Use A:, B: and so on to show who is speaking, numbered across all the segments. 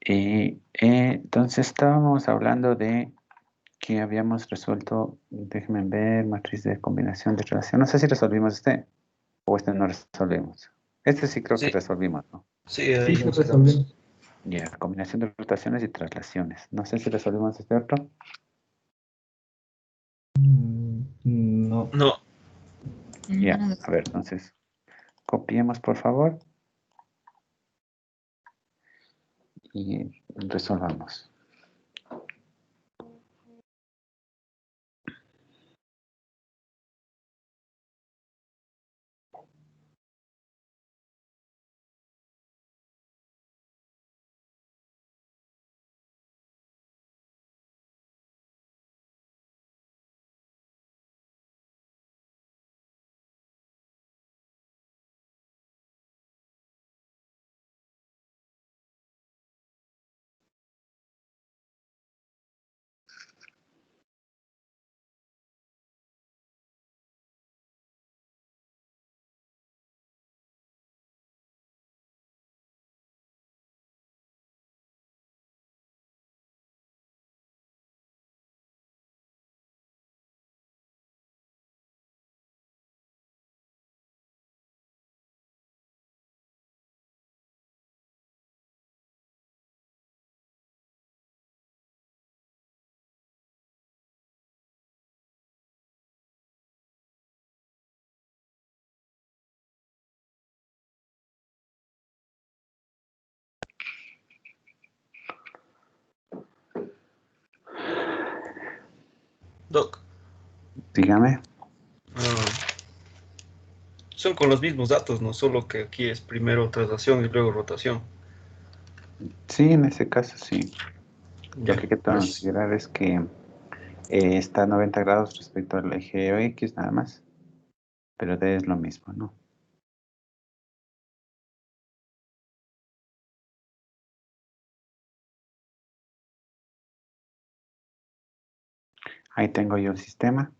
A: Entonces estábamos hablando de que habíamos resuelto, déjenme ver, matriz de combinación de relación. No sé si resolvimos este o este no resolvimos. Este sí creo que
B: Sí,
A: resolvimos, ¿no?
B: sí,
C: Sí,
B: ahí
C: sí,
B: lo sacamos.
C: resolvimos.
A: Ya, combinación de rotaciones y traslaciones. No sé si resolvimos este otro.
C: No.
B: No,
A: Ya,
D: No,
A: a ver, entonces, copiemos por favor y resolvamos.
B: Doc.
A: Dígame.
B: Ah, son con los mismos datos, ¿no? Solo que aquí es primero traslación y luego rotación.
A: Sí, en ese caso sí. Lo
B: Ya,
A: que hay que
B: gracias.
A: considerar es que está a 90 grados respecto al eje X nada más. Pero D es lo mismo, ¿no? Ahí tengo yo el sistema.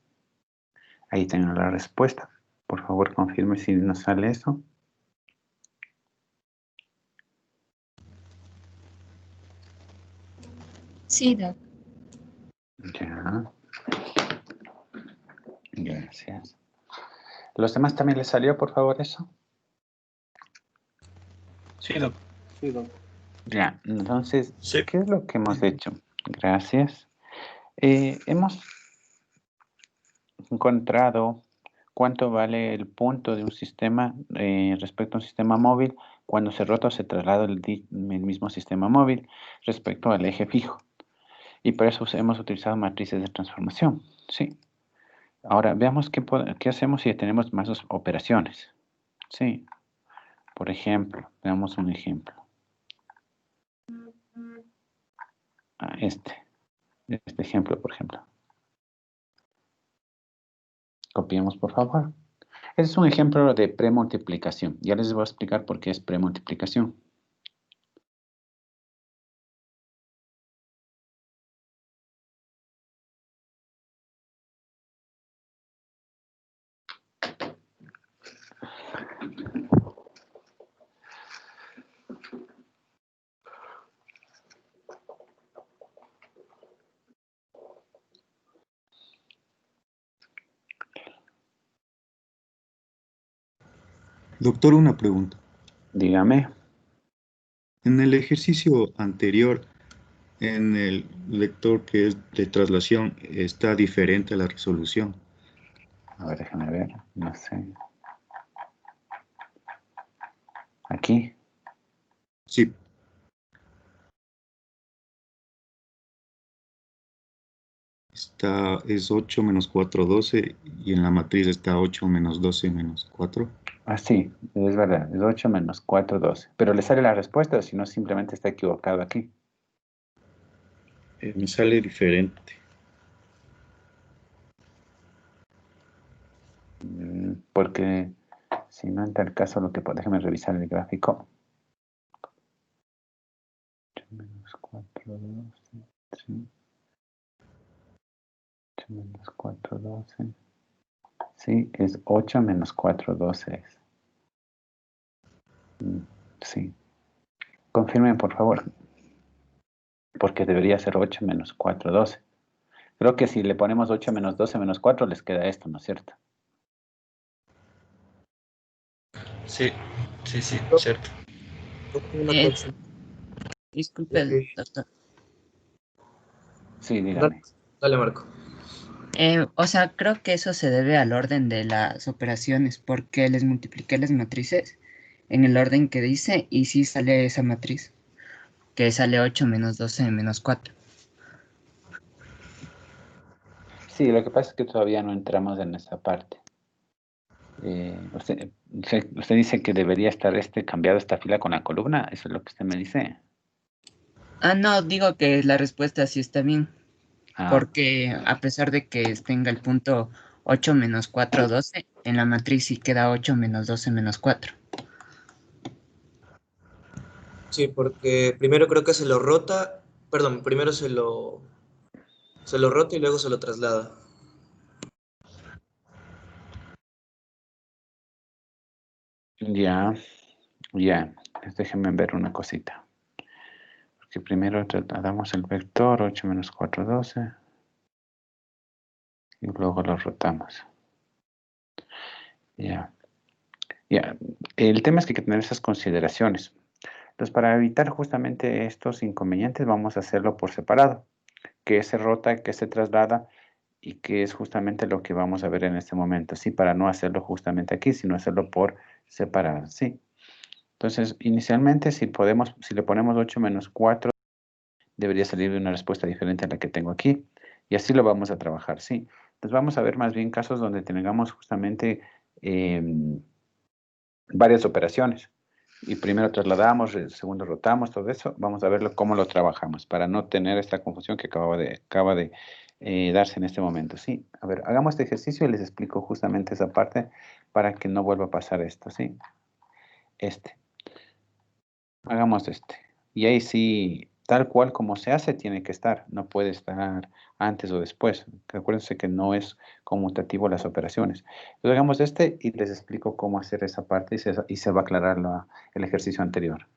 A: Ahí tengo la respuesta. Por favor, confirme si nos sale eso.
D: sí, Doc.
A: Ya. Gracias. ¿Los demás también les salió, por favor, eso?
B: Sí, Doc.
A: Ya. Entonces,
B: Sí.
A: ¿qué es lo que hemos hecho? Gracias. Hemos encontrado cuánto vale el punto de un sistema respecto a un sistema móvil cuando se rota o se traslada el mismo sistema móvil respecto al eje fijo. Y para eso hemos utilizado matrices de transformación. Sí. Ahora, veamos qué hacemos si tenemos más operaciones. Sí. Por ejemplo, veamos un ejemplo. Este ejemplo, por ejemplo. Copiemos, por favor. Este es un ejemplo de premultiplicación. Ya les voy a explicar por qué es premultiplicación.
E: Doctor, una pregunta.
A: Dígame.
E: En el ejercicio anterior, en el lector que es de traslación, está diferente a la resolución.
A: A ver, déjame ver. No sé. Aquí.
E: Sí, es 8 menos 4 12 y en la matriz está 8 menos 12 menos 4.
A: Ah, sí, es verdad. Es 8 menos 4, 12. Pero le sale la respuesta, si no simplemente está equivocado aquí.
E: Me sale diferente.
A: Porque si no, en tal caso, déjame revisar el gráfico. 8 menos 4, 12. Sí. 8 menos 4, 12. Sí, es 8 menos 4, 12. Sí. Confirmen, por favor. porque debería ser 8 menos 4, 12. Creo que si le ponemos 8 menos 12 menos 4, les queda esto, ¿no es cierto?
B: Sí, sí, sí, cierto.
D: Una
F: Eh,
D: consulta.
F: disculpe, doctor.
A: Sí,
D: Dale,
A: dígame.
D: dale, Marco.
F: O sea, creo que eso se debe al orden de las operaciones, porque les multipliqué las matrices en el orden que dice y sí sale esa matriz, que sale 8 menos 12 menos 4.
A: Sí, lo que pasa es que todavía no entramos en esa parte. Usted dice que debería estar cambiado esta fila con la columna, ¿eso es lo que usted me dice?
F: Ah, no, digo que la respuesta sí está bien,
A: Ah,
F: porque a pesar de que tenga el punto 8 menos 4 12 en la matriz sí queda 8 menos 12 menos 4.
D: Sí, porque primero creo que se lo rota, perdón, primero se lo rota y luego se lo traslada.
A: ya, ya. Déjenme ver una cosita. Porque primero trasladamos el vector 8 menos 4, 12. Y luego lo rotamos. Ya, ya. El tema es que hay que tener esas consideraciones. Entonces, para evitar justamente estos inconvenientes, vamos a hacerlo por separado. Que se rota, que se traslada y que es justamente lo que vamos a ver en este momento. Sí, para no hacerlo justamente aquí, sino hacerlo por separado. Sí. Entonces, inicialmente, si le ponemos 8 menos 4, debería salir una respuesta diferente a la que tengo aquí. Y así lo vamos a trabajar, sí. Entonces vamos a ver más bien casos donde tengamos justamente varias operaciones. Y primero trasladamos, segundo rotamos, todo eso. Vamos a verlo cómo lo trabajamos para no tener esta confusión que acaba de darse en este momento. Sí, a ver, hagamos este ejercicio y les explico justamente esa parte para que no vuelva a pasar esto, ¿sí? Hagamos Y ahí sí, tal cual como se hace, tiene que estar. No puede estar antes o después. Que acuérdense que no es conmutativo las operaciones. Entonces hagamos y les explico cómo hacer esa parte y se va a aclarar el ejercicio anterior.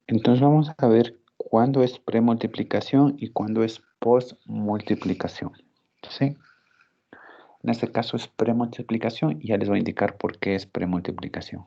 A: Entonces vamos a ver cuándo es premultiplicación y cuándo es postmultiplicación. ¿Sí? En este caso es premultiplicación y ya les voy a indicar por qué es premultiplicación.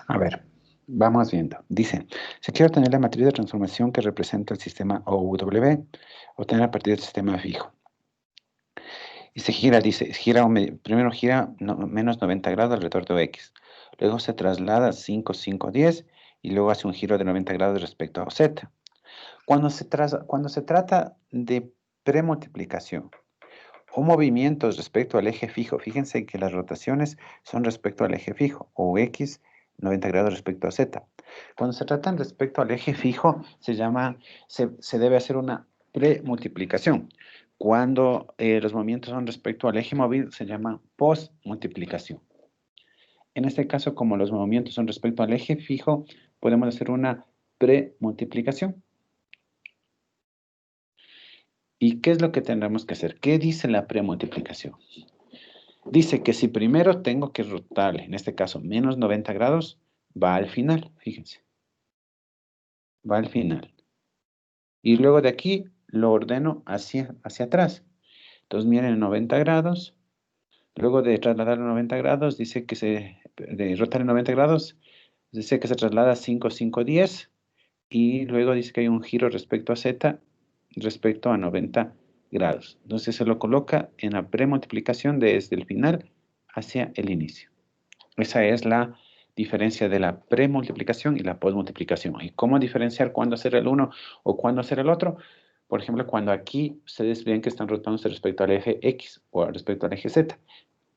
A: A ver, vamos viendo. Dice, si quiero obtener la matriz de transformación que representa el sistema OW, obtener a partir del sistema fijo. Y se gira, dice, primero gira menos 90 grados alrededor de X. Luego se traslada 5, 5, 10 y luego hace un giro de 90 grados respecto a Z. Cuando se trata de premultiplicación o movimientos respecto al eje fijo, fíjense que las rotaciones son respecto al eje fijo, o X 90 grados respecto a Z. Cuando se tratan respecto al eje fijo, se debe hacer una premultiplicación. Cuando los movimientos son respecto al eje móvil, se llama postmultiplicación. En este caso, como los movimientos son respecto al eje fijo, podemos hacer una premultiplicación. ¿Y qué es lo que tendremos que hacer? ¿Qué dice la premultiplicación? Dice que si primero tengo que rotarle, en este caso, menos 90 grados, va al final, fíjense. Va al final. Y luego de aquí lo ordeno hacia atrás. Entonces, miren, 90 grados. Luego de trasladar 90 grados, dice que de rotar en 90 grados, dice que se traslada 5, 5, 10. Y luego dice que hay un giro respecto a Z, respecto a 90 grados. Entonces se lo coloca en la premultiplicación desde el final hacia el inicio. Esa es la diferencia de la premultiplicación y la postmultiplicación. ¿Y cómo diferenciar cuándo hacer el uno o cuándo hacer el otro? Por ejemplo, cuando aquí ustedes ven que están rotándose respecto al eje X o respecto al eje Z.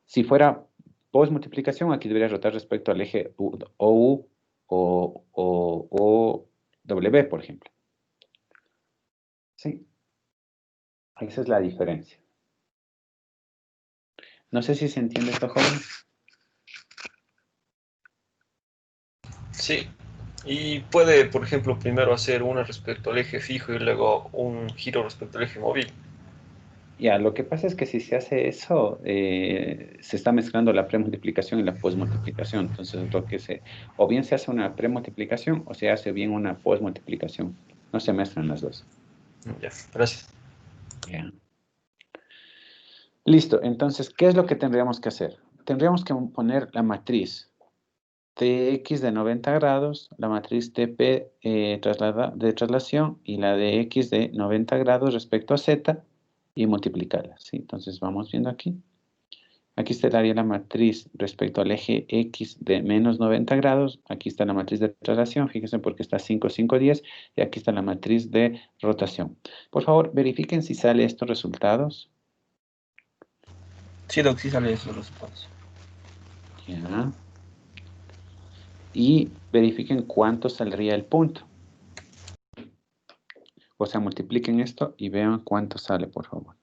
A: Si fuera postmultiplicación, aquí debería rotar respecto al eje OU o W, por ejemplo. Sí, esa es la diferencia. No sé si se entiende esto, joven.
B: Sí. Y puede, por ejemplo, primero hacer una respecto al eje fijo y luego un giro respecto al eje móvil.
A: Ya, lo que pasa es que si se hace eso, se está mezclando la premultiplicación y la postmultiplicación. Entonces, o bien se hace una premultiplicación o se hace bien una postmultiplicación. No se mezclan las dos.
B: Ya, gracias.
A: Ya. Listo, entonces, ¿qué es lo que tendríamos que hacer? Tendríamos que poner la matriz Tx de 90 grados, la matriz Tp de traslación y la de X de 90 grados respecto a Z y multiplicarlas. ¿Sí? Entonces vamos viendo aquí. Aquí estaría la matriz respecto al eje X de menos 90 grados. Aquí está la matriz de traslación, fíjense porque está 5, 5, 10. Y aquí está la matriz de rotación. Por favor, verifiquen si sale estos resultados.
B: Sí, Doc, sí sale esos resultados.
A: Ya. Y verifiquen cuánto saldría el punto. O sea, multipliquen esto y vean cuánto sale, por favor.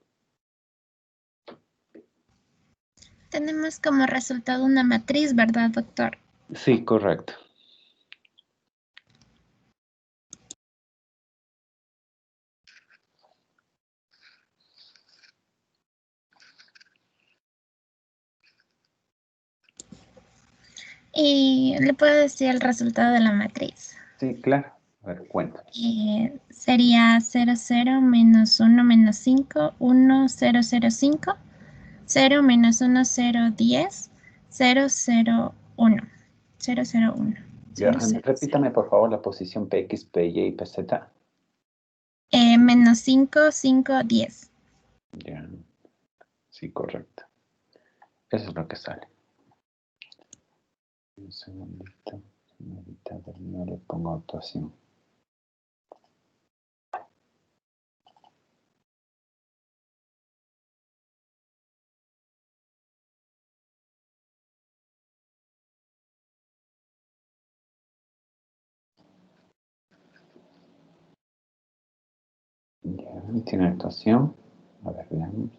G: Tenemos como resultado una matriz, ¿verdad, doctor?
A: Sí, correcto.
G: Y le puedo decir el resultado de la matriz.
A: Sí, claro. A ver, cuento.
G: Sería 0, 0, menos 1, menos 5, 1, 0, 0, 5, 0, menos 1, 0, 10, 0, 0, 1, 0, 0, 1.
A: Ya, repítame, por favor, la posición PX, PY y PZ.
G: Menos 5, 5, 10.
A: Ya. Sí, correcto. Eso es lo que sale. Un segundito. Señorita, no le pongo actuación. Ya, tiene actuación. A ver, veamos.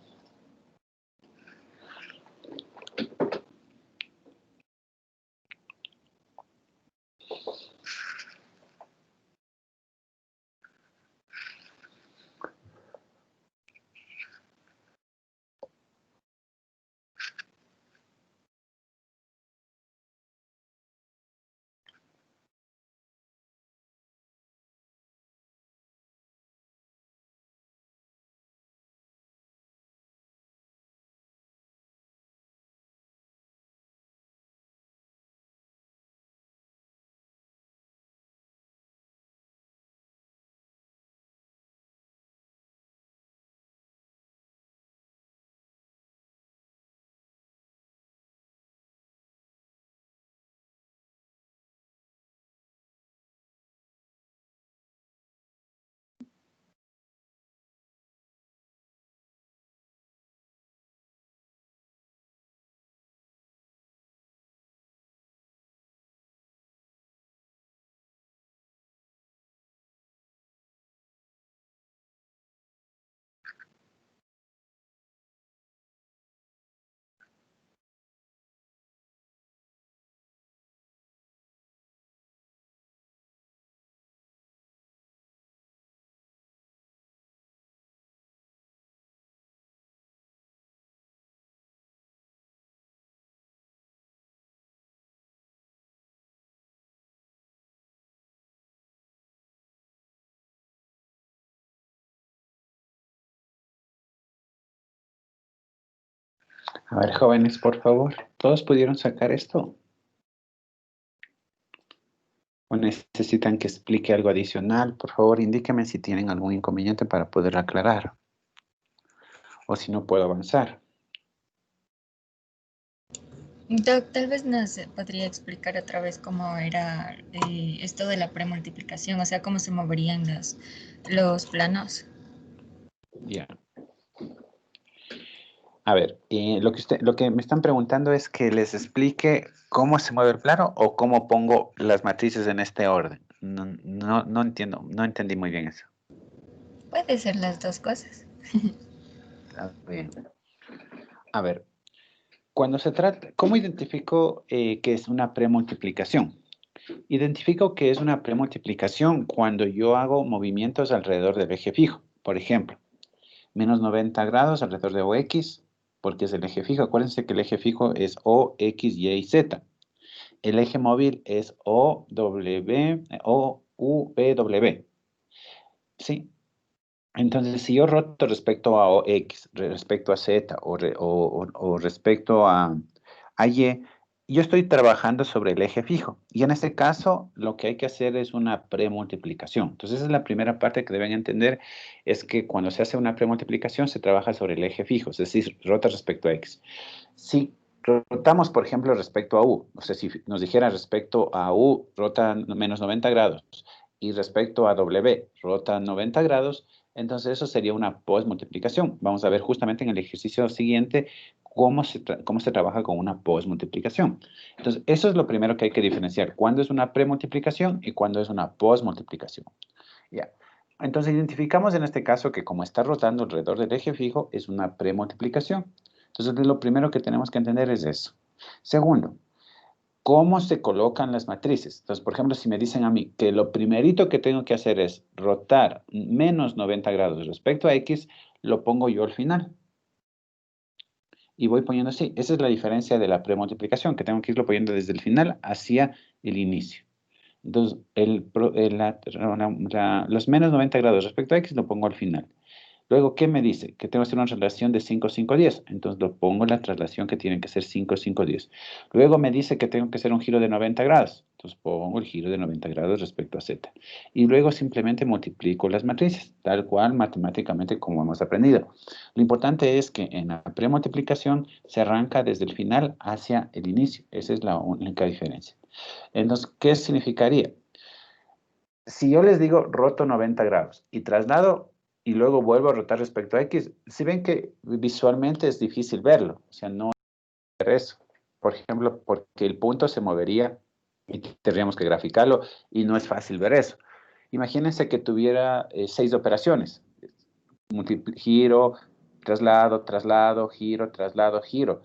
A: A ver, jóvenes, por favor, ¿todos pudieron sacar esto? ¿O necesitan que explique algo adicional? Por favor, indíquenme si tienen algún inconveniente para poder aclarar. O si no puedo avanzar.
H: Doc, tal vez nos podría explicar otra vez cómo era esto de la premultiplicación, o sea, cómo se moverían los planos.
A: Ya. A ver, lo que me están preguntando es que les explique cómo se mueve el plano o cómo pongo las matrices en este orden. No entiendo, no entendí muy bien eso.
H: Puede ser las dos cosas.
A: Está bien. A ver, cuando se trata, ¿cómo identifico que es una premultiplicación? Identifico que es una premultiplicación cuando yo hago movimientos alrededor del eje fijo. Por ejemplo, menos 90 grados alrededor de OX, porque es el eje fijo. Acuérdense que el eje fijo es O, X, Y y Z. El eje móvil es O, W, O, U, V, W. ¿Sí? Entonces, si yo roto respecto a X, respecto a Z o respecto a Y, yo estoy trabajando sobre el eje fijo. Y en este caso, lo que hay que hacer es una premultiplicación. Entonces, esa es la primera parte que deben entender, es que cuando se hace una premultiplicación, se trabaja sobre el eje fijo, es decir, rota respecto a X. Si rotamos, por ejemplo, respecto a U, o sea, si nos dijera respecto a U, rota menos 90 grados, y respecto a W, rota 90 grados, entonces eso sería una postmultiplicación. Vamos a ver justamente en el ejercicio siguiente cómo se trabaja con una postmultiplicación. Entonces, eso es lo primero que hay que diferenciar. ¿Cuándo es una premultiplicación y cuándo es una postmultiplicación? Ya. Entonces, identificamos en este caso que como está rotando alrededor del eje fijo, es una premultiplicación. Entonces, lo primero que tenemos que entender es eso. Segundo, ¿cómo se colocan las matrices? Entonces, por ejemplo, si me dicen a mí que lo primerito que tengo que hacer es rotar menos 90 grados respecto a X, lo pongo yo al final. Y voy poniendo así. Esa es la diferencia de la premultiplicación, que tengo que irlo poniendo desde el final hacia el inicio. Entonces, los menos 90 grados respecto a X lo pongo al final. Luego, ¿qué me dice? Que tengo que hacer una traslación de 5, 5, 10. Entonces, lo pongo en la traslación que tiene que ser 5, 5, 10. Luego me dice que tengo que hacer un giro de 90 grados. Entonces, pongo el giro de 90 grados respecto a Z. Y luego simplemente multiplico las matrices, tal cual matemáticamente como hemos aprendido. Lo importante es que en la premultiplicación se arranca desde el final hacia el inicio. Esa es la única diferencia. Entonces, ¿qué significaría? Si yo les digo roto 90 grados y traslado y luego vuelvo a rotar respecto a X, si ven que visualmente es difícil verlo, o sea, no ver eso. Por ejemplo, porque el punto se movería y tendríamos que graficarlo y no es fácil ver eso. Imagínense que tuviera 6 operaciones. Giro, traslado, traslado, giro, traslado, giro.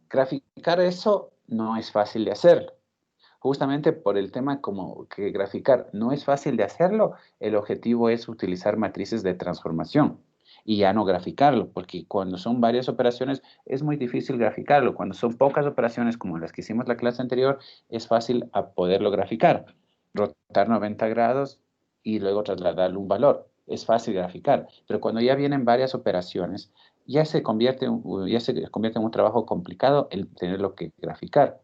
A: Graficar eso no es fácil de hacerlo. Justamente por el tema como que graficar no es fácil de hacerlo, el objetivo es utilizar matrices de transformación y ya no graficarlo, porque cuando son varias operaciones es muy difícil graficarlo. Cuando son pocas operaciones como las que hicimos la clase anterior, es fácil a poderlo graficar. Rotar 90 grados y luego trasladarle un valor. Es fácil graficar, pero cuando ya vienen varias operaciones, ya se convierte en un trabajo complicado el tenerlo que graficar.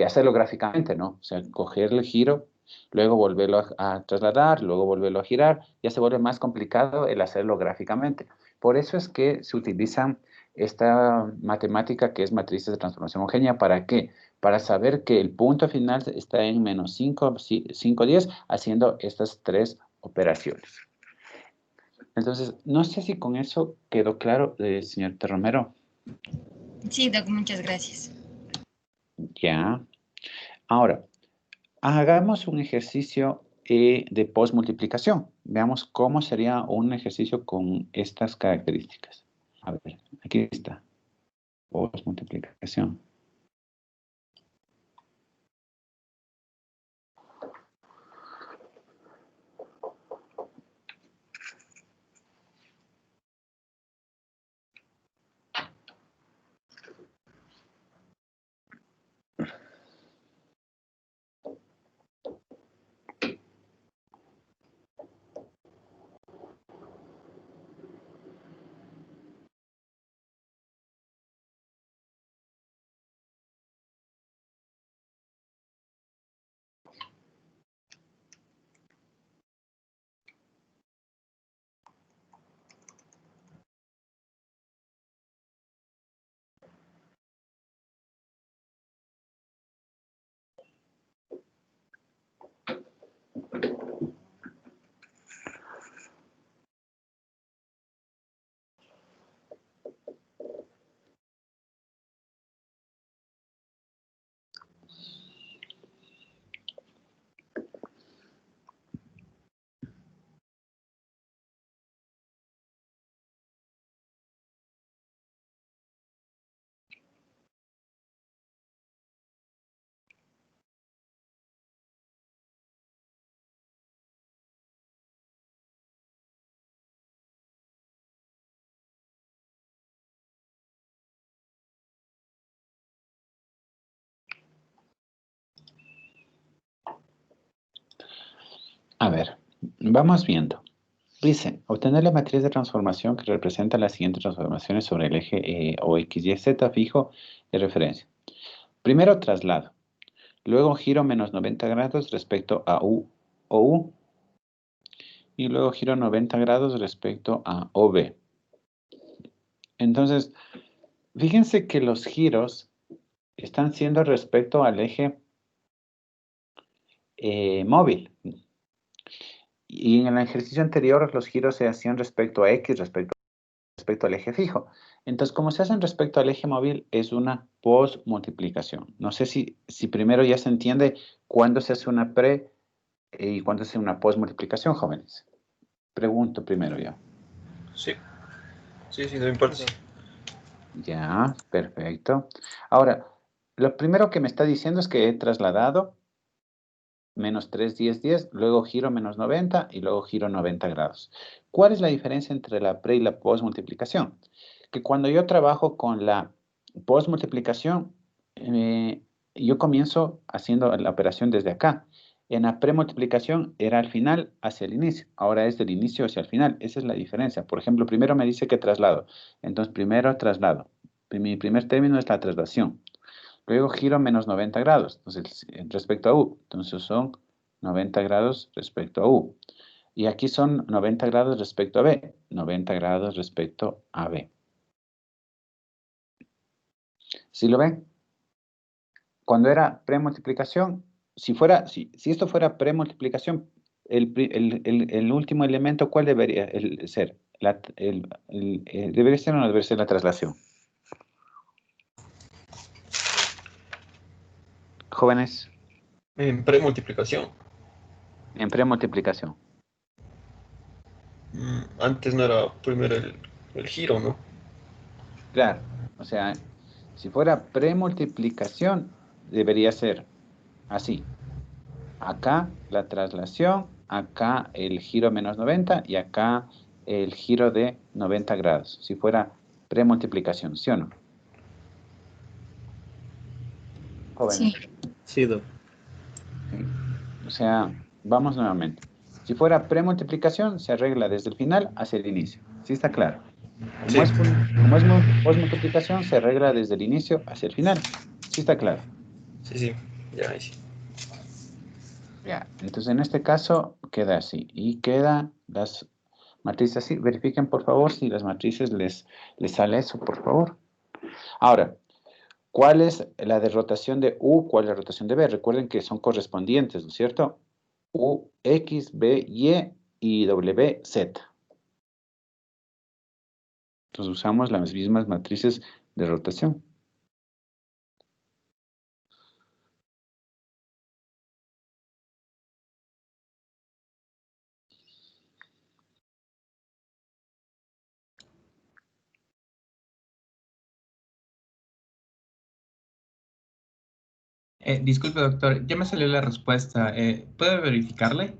A: Hacerlo gráficamente, ¿no? O sea, coger el giro, luego volverlo a trasladar, luego volverlo a girar, ya se vuelve más complicado el hacerlo gráficamente. Por eso es que se utiliza esta matemática que es matrices de transformación homogénea. ¿Para qué? Para saber que el punto final está en menos 5, 5, 10, haciendo estas tres operaciones. Entonces, no sé si con eso quedó claro, señor Romero.
H: Sí, Doc, muchas gracias.
A: Ya. Ahora, hagamos un ejercicio de postmultiplicación. Veamos cómo sería un ejercicio con estas características. A ver, aquí está. Postmultiplicación. A ver, vamos viendo. Dice, obtener la matriz de transformación que representa las siguientes transformaciones sobre el eje o x, y, z fijo de referencia. Primero traslado, luego giro menos 90 grados respecto a u o u, y luego giro 90 grados respecto a OB. Entonces, fíjense que los giros están siendo respecto al eje móvil. Y en el ejercicio anterior los giros se hacían respecto a X, respecto al eje fijo. Entonces, como se hacen respecto al eje móvil, es una posmultiplicación. No sé si primero ya se entiende cuándo se hace una pre y cuándo se hace una posmultiplicación, jóvenes. Pregunto primero yo.
B: Sí, sí, sí, no importa.
A: Ya, perfecto. Ahora, lo primero que me está diciendo es que he trasladado menos 3, 10, 10, luego giro menos 90 y luego giro 90 grados. ¿Cuál es la diferencia entre la pre y la posmultiplicación? Que cuando yo trabajo con la posmultiplicación, yo comienzo haciendo la operación desde acá. En la premultiplicación era al final hacia el inicio. Ahora es del inicio hacia el final. Esa es la diferencia. Por ejemplo, primero me dice que traslado. Entonces, primero traslado. Mi primer término es la traslación. Luego giro menos 90 grados, entonces respecto a U. Entonces son 90 grados respecto a U. Y aquí son 90 grados respecto a B. 90 grados respecto a B. ¿Sí lo ven? Cuando era premultiplicación, si esto fuera premultiplicación, el último elemento, ¿cuál debería ser? ¿Debería ser o no debería ser la traslación? Jóvenes,
B: En premultiplicación.
A: en premultiplicación.
B: Antes no era primero el giro, ¿no?
A: Claro, o sea, si fuera premultiplicación, debería ser así. Acá la traslación, acá el giro menos 90 y acá el giro de 90 grados. Si fuera premultiplicación, ¿sí o no? Jóvenes.
H: Sí.
D: Sí, Doc.
A: ¿Sí? O sea, vamos nuevamente. Si fuera premultiplicación, se arregla desde el final hacia el inicio. ¿Sí está claro?
B: Sí,
A: Como es posmultiplicación, se arregla desde el inicio hacia el final. ¿Sí está claro?
B: sí, sí. Ya, ahí sí.
A: Ya, entonces en este caso queda así. Y quedan las matrices así. Verifiquen por favor si las matrices les sale eso, por favor. Ahora, ¿cuál es la de rotación de U? ¿Cuál es la rotación de B? Recuerden que son correspondientes, ¿no es cierto? U, X, B, Y W, Z. Entonces usamos las mismas matrices de rotación.
C: Disculpe, doctor, ya me salió la respuesta. ¿Puede verificarle?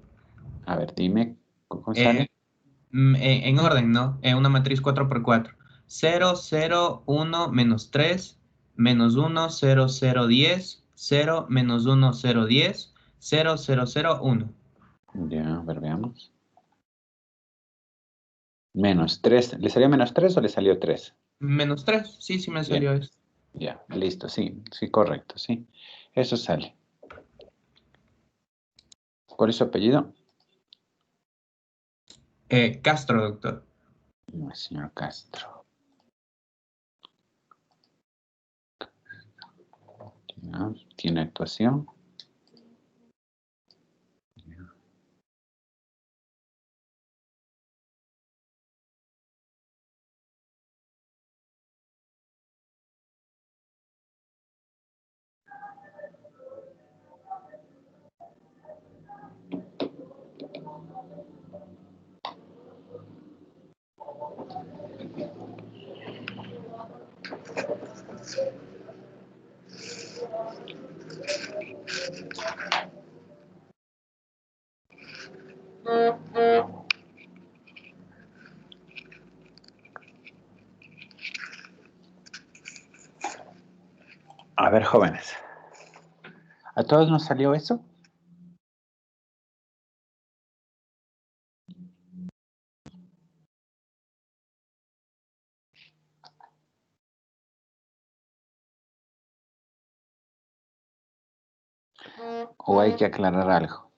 A: A ver, dime, ¿cómo
C: Eh,
A: sale?
C: en orden, ¿no? Una matriz 4x4. 0, 0, 1, menos 3, menos 1, 0, 0, 10, 0, menos 1, 0, 10, 0, 0, 0, 1.
A: Ya, a ver, veamos. Menos 3. ¿Le salió menos 3 o le salió 3?
C: Menos 3, sí, sí me
A: Bien.
C: salió esto.
A: Ya, listo, sí, sí, correcto, sí. Eso sale. ¿Cuál es su apellido?
C: Castro, doctor.
A: No, señor Castro. Ya, ¿tiene actuación? A ver, jóvenes. ¿A todos nos salió eso? ¿O hay que aclarar algo?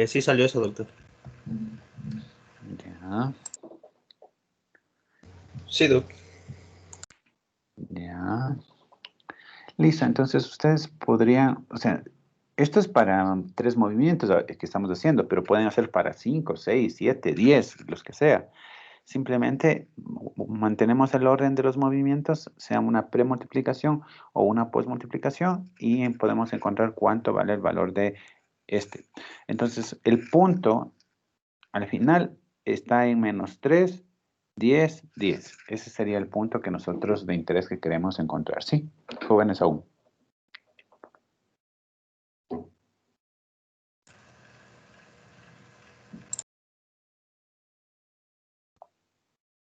D: Sí salió eso, doctor.
A: Ya,
B: Sí, doc.
A: ya. Listo, entonces ustedes podrían, o sea, esto es para 3 movimientos que estamos haciendo, pero pueden hacer para 5, 6, 7, 10, los que sea. Simplemente mantenemos el orden de los movimientos, sea una premultiplicación o una postmultiplicación, y podemos encontrar cuánto vale el valor de este. Entonces, el punto al final está en menos 3, 10, 10. Ese sería el punto que nosotros de interés que queremos encontrar. ¿Sí? Jóvenes aún.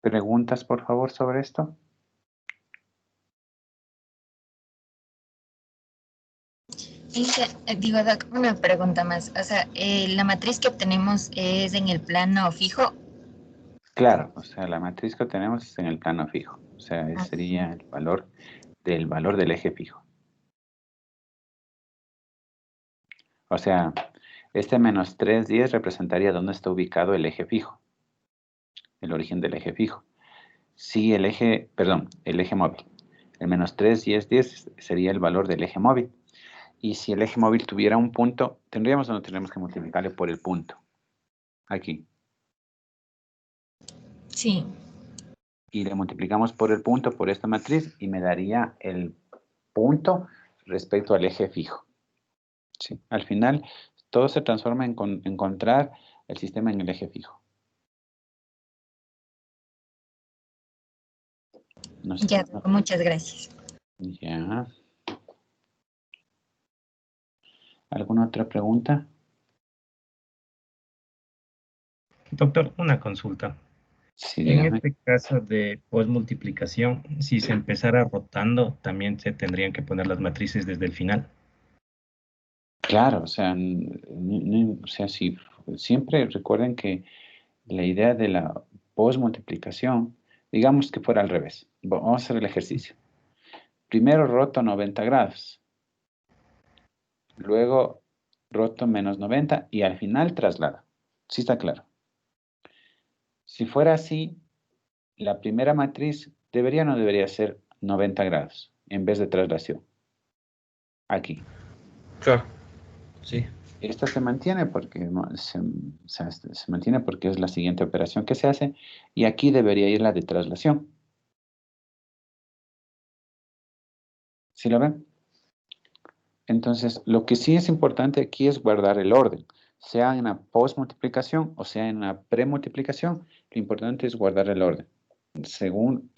A: ¿Preguntas, por favor, sobre esto?
H: Digo, Doc, una pregunta más. O sea, ¿la matriz que obtenemos es en el plano fijo?
A: Claro, o sea, la matriz que tenemos es en el plano fijo. O sea, ese
H: Ah,
A: sería el valor del eje fijo. O sea, este menos 3, 10 representaría dónde está ubicado el eje fijo, el origen del eje fijo. Si el eje, perdón, el eje móvil. El menos 3, 10, 10 sería el valor del eje móvil. Y si el eje móvil tuviera un punto, ¿tendríamos o no tendríamos que multiplicarle por el punto? Aquí.
H: sí.
A: Y le multiplicamos por el punto, por esta matriz, y me daría el punto respecto al eje fijo. ¿Sí? Al final, todo se transforma en encontrar el sistema en el eje fijo. No sé.
H: Ya, Doc, muchas gracias.
A: Ya. ¿Alguna otra pregunta?
I: Doctor, una consulta.
A: Sí,
I: En
A: dígame.
I: este caso de postmultiplicación, si se empezara rotando, también se tendrían que poner las matrices desde el final.
A: Claro, o sea, o sea, siempre recuerden que la idea de la postmultiplicación, digamos que fuera al revés. Vamos a hacer el ejercicio. Primero roto 90 grados, luego roto menos 90 y al final traslado. ¿Sí está claro? Si fuera así, la primera matriz debería o no debería ser 90 grados en vez de traslación. Aquí.
B: Claro. Sí.
A: Esta se mantiene porque se mantiene porque es la siguiente operación que se hace, y aquí debería ir la de traslación. ¿Sí lo ven? Entonces, lo que sí es importante aquí es guardar el orden, sea en la postmultiplicación o sea en la premultiplicación. Lo importante es guardar el orden, según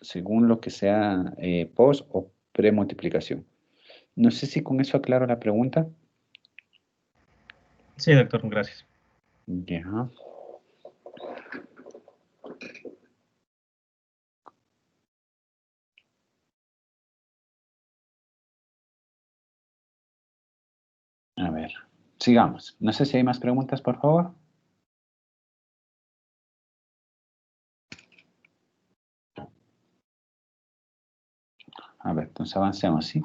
A: lo que sea post o premultiplicación. No sé si con eso aclaro la pregunta.
I: Sí, doctor, gracias.
A: Ya. A ver, sigamos. No sé si hay más preguntas, por favor. A ver, entonces avancemos, ¿sí?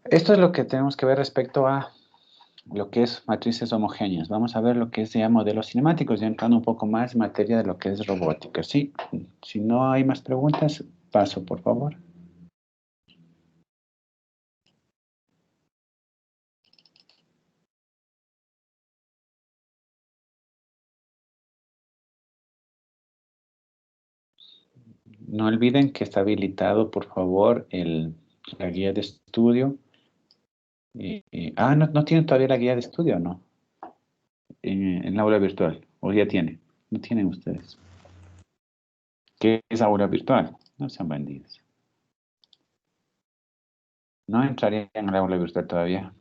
A: Esto es lo que tenemos que ver respecto a lo que es matrices homogéneas. Vamos a ver lo que es ya modelos cinemáticos, ya entrando un poco más en materia de lo que es robótica, ¿sí? Si no hay más preguntas, paso, por favor. No olviden que está habilitado, por favor, la guía de estudio. ¿No tienen todavía la guía de estudio, no? En la aula virtual, o ya tienen. No tienen ustedes. ¿Qué es aula virtual? No sean bandidos. No entrarían en la aula virtual todavía.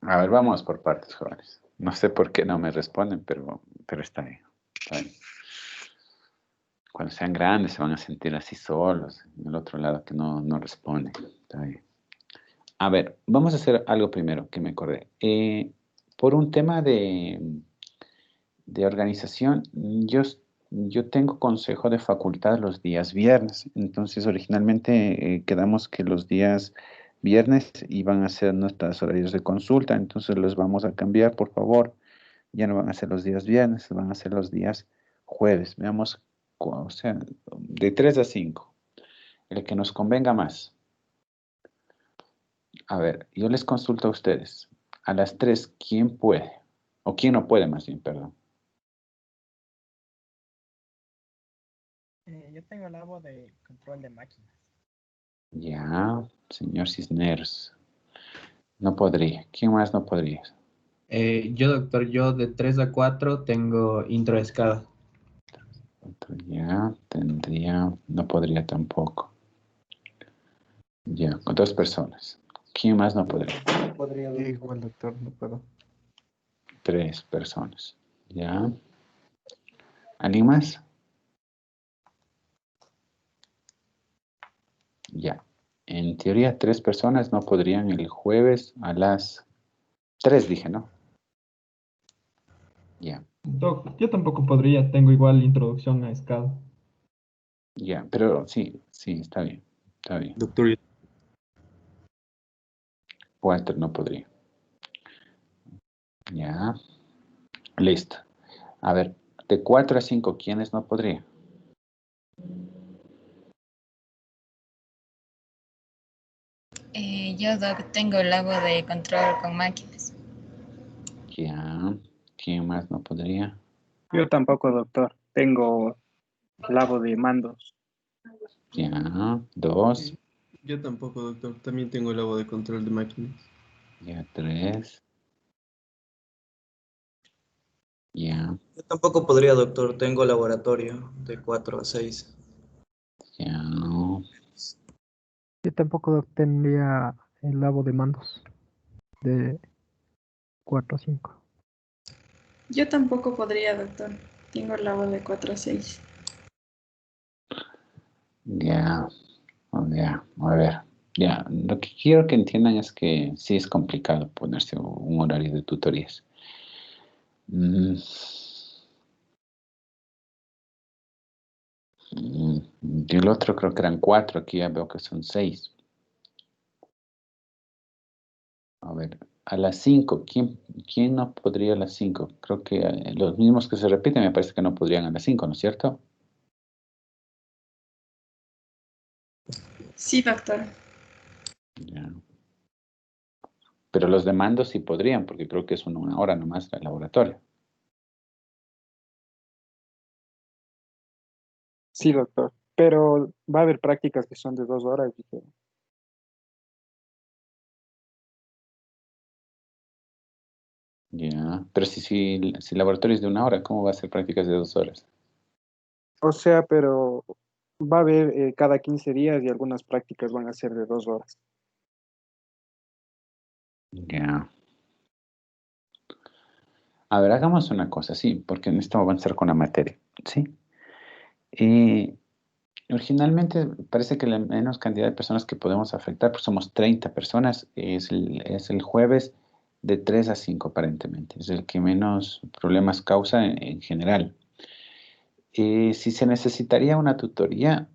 A: A ver, vamos por partes, jóvenes. No sé por qué no me responden, pero está bien. Está bien. Cuando sean grandes se van a sentir así solos, en el otro lado que no responde. Está bien. A ver, vamos a hacer algo primero que me acordé. Por un tema de organización, yo tengo consejo de facultad los días viernes. Entonces, originalmente quedamos que los días viernes iban a ser nuestros horarios de consulta. Entonces, los vamos a cambiar, por favor. Ya no van a ser los días viernes, van a ser los días jueves. Veamos, o sea, de 3 a 5, el que nos convenga más. A ver, yo les consulto a ustedes. A las 3, ¿quién puede? O quién no puede, más bien, perdón.
J: Yo tengo el labo de control de máquinas.
A: Ya, señor Cisneros. No podría. ¿Quién más no podría?
C: Yo, doctor, yo de 3 a 4 tengo intro de escala.
A: Ya, tendría, no podría tampoco. Ya, con 2 personas. ¿Quién más no podría?
J: Podría, igual, doctor, no puedo.
A: 3 personas. Ya. ¿Alguien más? Ya. En teoría, 3 personas no podrían el jueves a las 3, dije, ¿no? Ya.
J: Doc, yo tampoco podría, tengo igual introducción a escala.
A: Ya, pero sí, está bien. Está bien.
E: Doctor,
A: 4 no podría. Ya. Listo. A ver, de 4 a 5, ¿quiénes no podría?
H: Yo, Doc, tengo el labo de control con máquinas.
A: Ya. ¿Quién más no podría?
K: Yo tampoco, doctor. Tengo labo de mandos.
A: Ya. 2.
L: Yo tampoco, doctor. También tengo el labo de control de máquinas.
A: Ya. 3. Ya.
D: Yo tampoco podría, doctor. Tengo laboratorio de 4 a 6.
A: Ya.
J: Yo tampoco tendría el labo de mandos de 4 a 5.
M: Yo tampoco podría, doctor. Tengo el labo de 4 a 6.
A: Ya. Ya. A ver. Ya. Lo que quiero que entiendan es que sí es complicado ponerse un horario de tutorías. Y el otro creo que eran 4, aquí ya veo que son 6. A ver, a las 5, ¿quién no podría a las 5? Creo que los mismos que se repiten me parece que no podrían a las 5, ¿no es cierto?
M: Sí, doctor.
A: Ya. Pero los de mando sí podrían, porque creo que es una hora nomás el laboratorio.
K: Sí, doctor. Pero va a haber prácticas que son de 2 horas. Dije.
A: Ya. Pero si el laboratorio es de 1 hora, ¿cómo va a ser prácticas de 2 horas?
K: O sea, pero va a haber cada 15 días y algunas prácticas van a ser de 2 horas.
A: Ya. A ver, hagamos una cosa, sí, porque necesitamos avanzar con la materia, ¿sí? Originalmente parece que la menos cantidad de personas que podemos afectar, pues somos 30 personas, es el jueves de 3 a 5 aparentemente, es el que menos problemas causa en general. Si se necesitaría una tutoría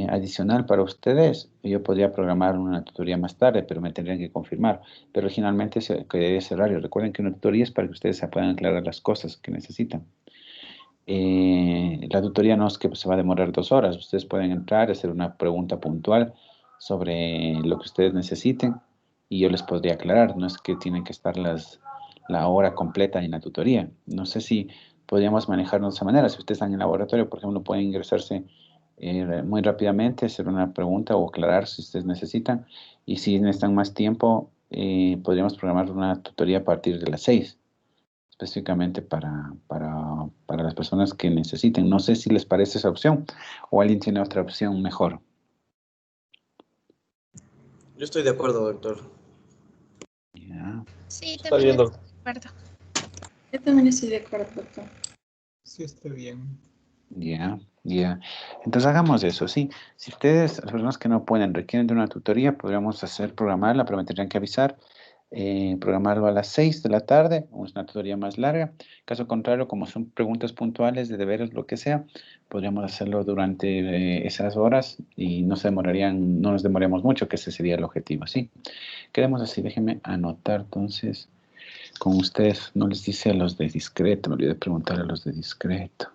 A: adicional para ustedes, yo podría programar una tutoría más tarde, pero me tendrían que confirmar. Pero originalmente se quedaría ese horario. Recuerden que una tutoría es para que ustedes se puedan aclarar las cosas que necesitan. La tutoría no es que se va a demorar 2 horas. Ustedes pueden entrar, hacer una pregunta puntual sobre lo que ustedes necesiten y yo les podría aclarar. No es que tienen que estar la hora completa en la tutoría. No sé si podríamos manejarnos de esa manera. Si ustedes están en el laboratorio, por ejemplo, pueden ingresarse muy rápidamente, hacer una pregunta o aclarar si ustedes necesitan. Y si necesitan más tiempo, podríamos programar una tutoría a partir de las 6 específicamente para las personas que necesiten. No sé si les parece esa opción o alguien tiene otra opción mejor.
D: Yo estoy de acuerdo, doctor.
A: Ya.
G: Sí,
B: Está
G: también
B: bien,
G: estoy
B: doctor.
G: de acuerdo.
M: Yo también estoy de acuerdo, doctor.
J: Sí, está bien.
A: Ya, ya. Entonces hagamos eso, sí. Si ustedes, las personas que no pueden, requieren de una tutoría, podríamos hacer programarla, pero me tendrían que avisar. Programarlo a las 6 de la tarde, una tutoría más larga. Caso contrario, como son preguntas puntuales de deberes, lo que sea, podríamos hacerlo durante esas horas y no se demorarían, no nos demoraríamos mucho, que ese sería el objetivo, ¿sí? Quedemos así, déjenme anotar entonces con ustedes. No les dice a los de discreto, me olvidé de preguntar a los de discreto.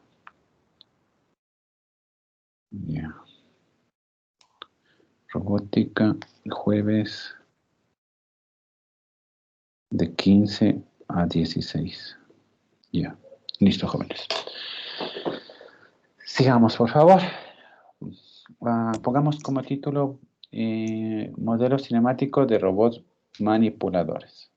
A: Ya. Robótica, el jueves de 15 a 16. Ya. Listo, jóvenes. Sigamos, por favor. Pongamos como título modelo cinemático de robots manipuladores.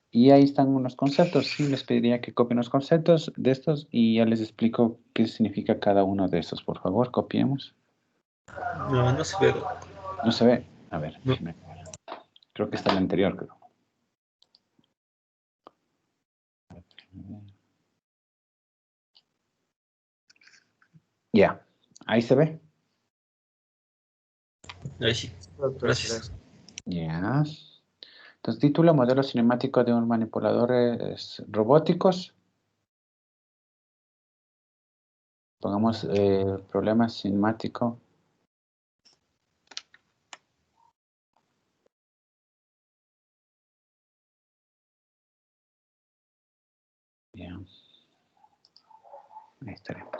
A: Y ahí están unos conceptos. Sí, les pediría que copien los conceptos de estos y ya les explico qué significa cada uno de estos. Por favor, copiemos.
B: No, no se ve.
A: No se ve. A ver,
B: No.
A: déjeme ver. Creo que está el anterior, creo. Ya, ahí se ve.
B: Ahí sí. Gracias.
A: Ya. Entonces, título, modelo cinemático de un manipuladores robóticos. Pongamos problema cinemático. Bien. Ahí estaremos.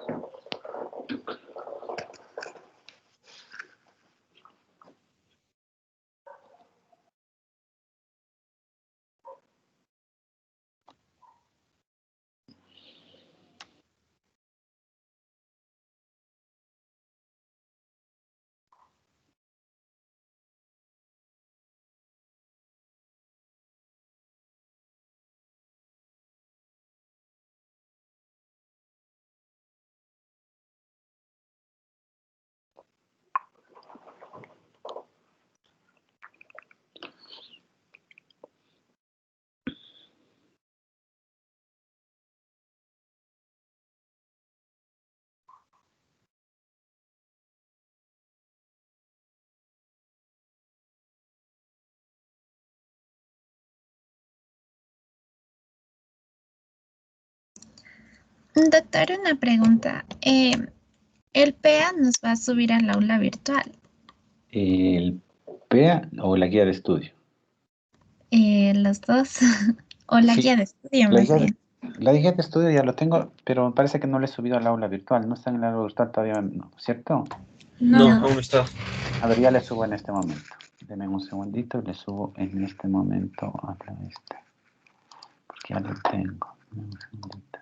G: Doctor, una pregunta. ¿El PEA nos va a subir al aula virtual?
A: ¿El PEA o la guía de estudio?
G: Los dos. O la
A: Sí,
G: guía de estudio,
A: la
G: más
A: guía de,
G: bien.
A: la guía de estudio ya lo tengo, pero me parece que no le he subido al aula virtual. No está en el aula virtual todavía, ¿no? ¿Cierto?
B: No,
G: No.
B: aún no está.
A: A ver, ya le subo en este momento. Denme un segundito y le subo en este momento a la vista. Porque ya lo tengo. Denme un segundito.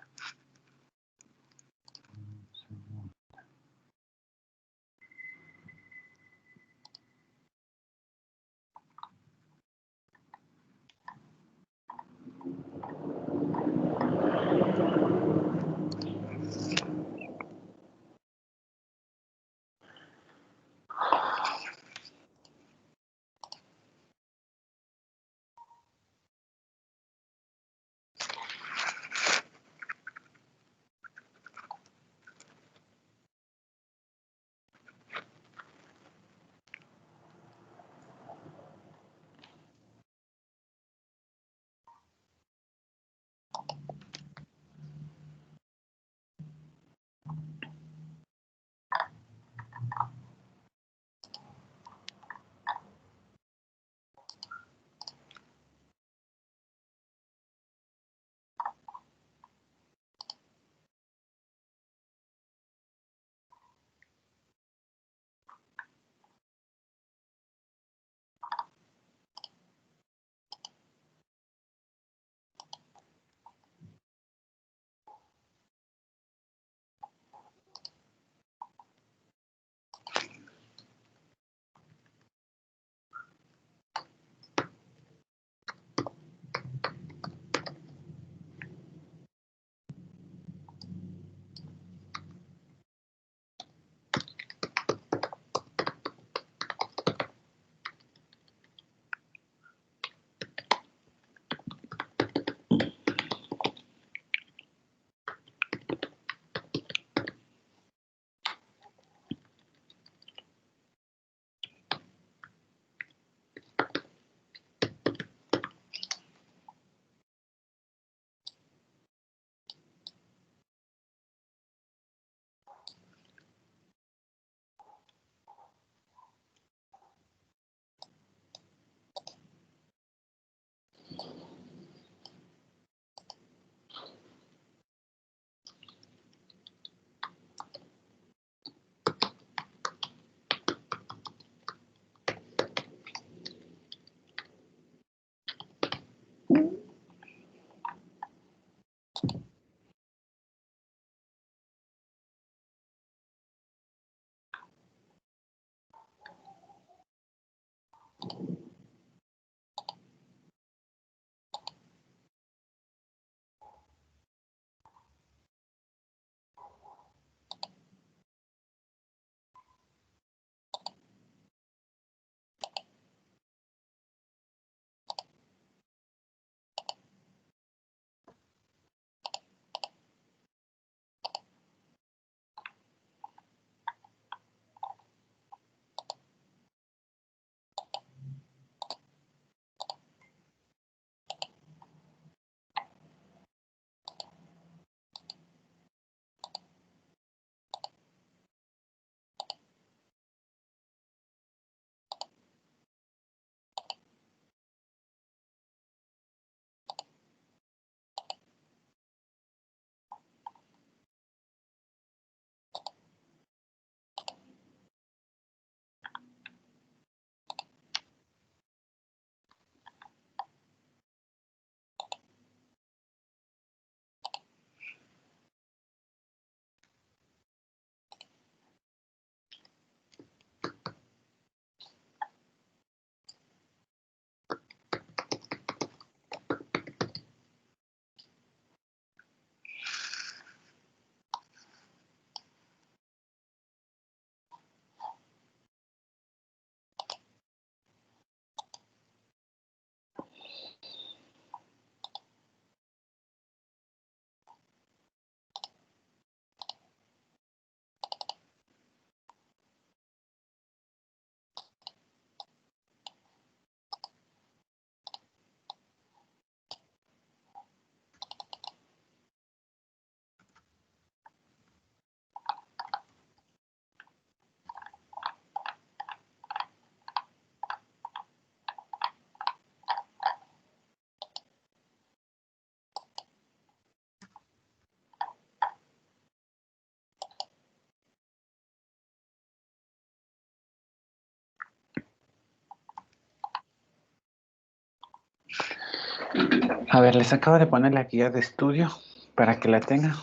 A: A ver, les acabo de poner la guía de estudio para que la tengan.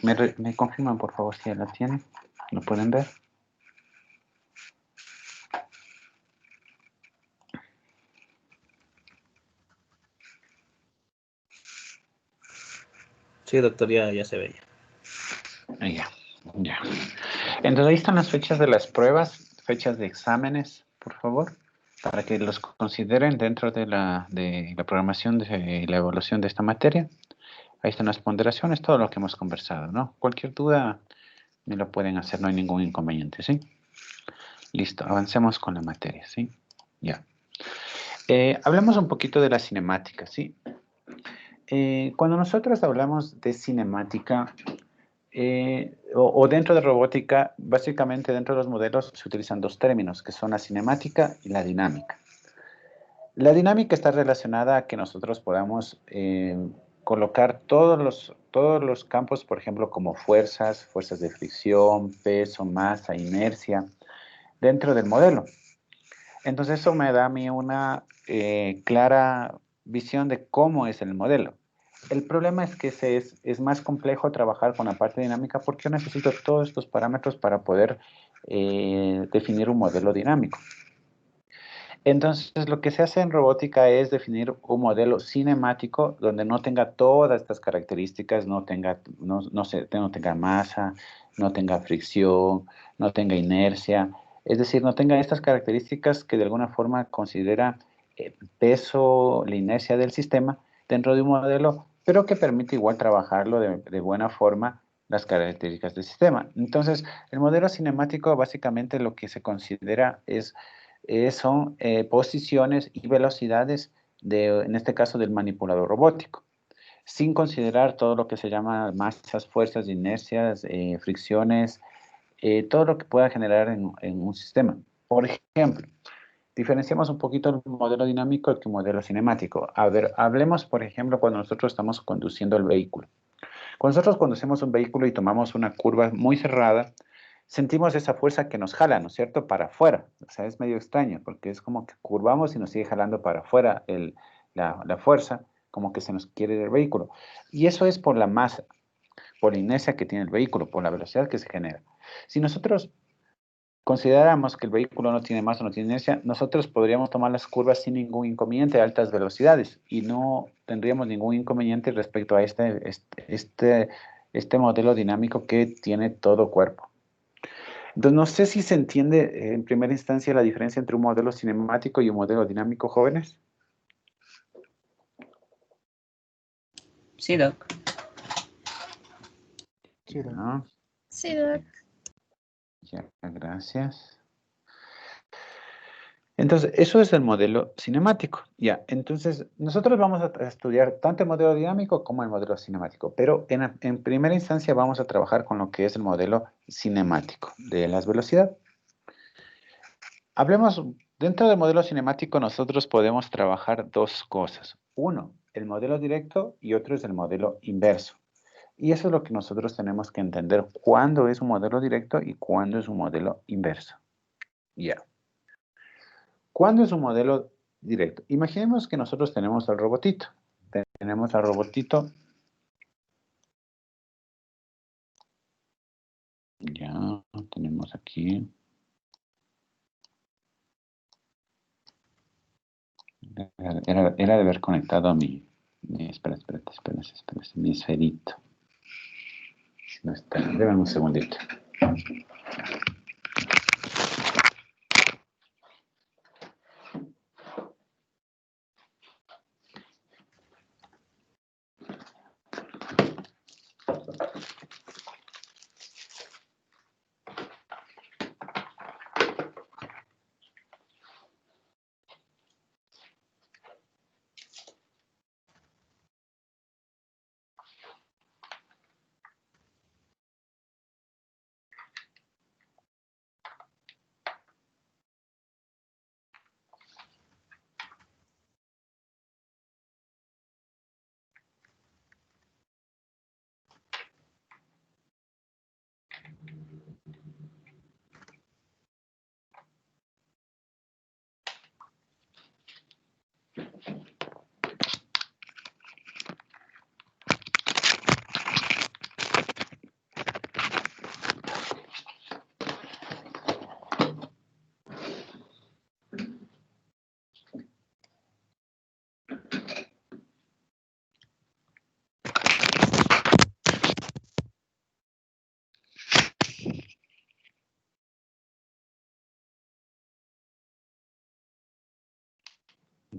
A: Me confirman, por favor, si ya la tienen. ¿Lo pueden ver?
N: Sí, doctor, ya se veía.
A: Ya, ya. Entonces ahí están las fechas de las pruebas, fechas de exámenes, por favor, para que los consideren dentro de la programación de la evaluación de esta materia. Ahí están las ponderaciones, todo lo que hemos conversado, ¿no? Cualquier duda me lo pueden hacer, no hay ningún inconveniente, ¿sí? Listo, avancemos con la materia, ¿sí? Ya. Hablemos un poquito de la cinemática, ¿sí? Cuando nosotros hablamos de cinemática, o dentro de robótica, básicamente dentro de los modelos se utilizan dos términos, que son la cinemática y la dinámica. La dinámica está relacionada a que nosotros podamos colocar todos los campos, por ejemplo, como fuerzas de fricción, peso, masa, inercia, dentro del modelo. Entonces eso me da a mí una clara visión de cómo es el modelo. El problema es que es más complejo trabajar con la parte dinámica porque yo necesito todos estos parámetros para poder definir un modelo dinámico. Entonces, lo que se hace en robótica es definir un modelo cinemático donde no tenga todas estas características, no tenga masa, no tenga fricción, no tenga inercia, es decir, no tenga estas características que de alguna forma considera peso, la inercia del sistema dentro de un modelo, pero que permite igual trabajarlo de buena forma las características del sistema. Entonces, el modelo cinemático básicamente lo que se considera son posiciones y velocidades en este caso del manipulador robótico, sin considerar todo lo que se llama masas, fuerzas, inercias, fricciones, todo lo que pueda generar en un sistema. Por ejemplo, diferenciamos un poquito el modelo dinámico del modelo cinemático. A ver, hablemos, por ejemplo, cuando nosotros estamos conduciendo el vehículo. Cuando nosotros conducimos un vehículo y tomamos una curva muy cerrada, sentimos esa fuerza que nos jala, ¿no es cierto?, para afuera. O sea, es medio extraño, porque es como que curvamos y nos sigue jalando para afuera la fuerza, como que se nos quiere el vehículo. Y eso es por la masa, por la inercia que tiene el vehículo, por la velocidad que se genera. Si nosotros consideramos que el vehículo no tiene masa, no tiene inercia, nosotros podríamos tomar las curvas sin ningún inconveniente a altas velocidades y no tendríamos ningún inconveniente respecto a este modelo dinámico que tiene todo cuerpo. Entonces, no sé si se entiende en primera instancia la diferencia entre un modelo cinemático y un modelo dinámico, jóvenes.
F: Sí, Doc.
A: Ya,
G: Sí, Doc.
A: ya, gracias. Entonces, eso es el modelo cinemático. Ya, entonces, nosotros vamos a estudiar tanto el modelo dinámico como el modelo cinemático, pero en primera instancia vamos a trabajar con lo que es el modelo cinemático de las velocidades. Hablemos, dentro del modelo cinemático nosotros podemos trabajar dos cosas. Uno, el modelo directo y otro es el modelo inverso. Y eso es lo que nosotros tenemos que entender, cuándo es un modelo directo y cuándo es un modelo inverso. Ya. ¿Cuándo es un modelo directo? Imaginemos que nosotros tenemos al robotito. Tenemos al robotito. Ya, tenemos aquí. Era de haber conectado a espera, mi esferito. No está, déjame un segundito.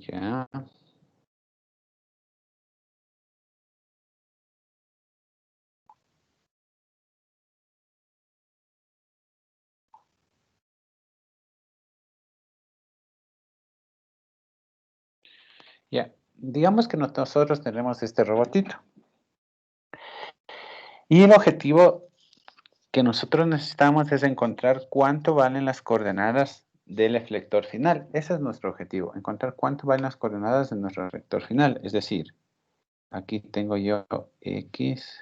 A: Ya. Ya. Digamos que nosotros tenemos este robotito. Y el objetivo que nosotros necesitamos es encontrar cuánto valen las coordenadas del eflector final. Ese es nuestro objetivo, encontrar cuánto valen las coordenadas de nuestro eflector final. Es decir, aquí tengo yo X.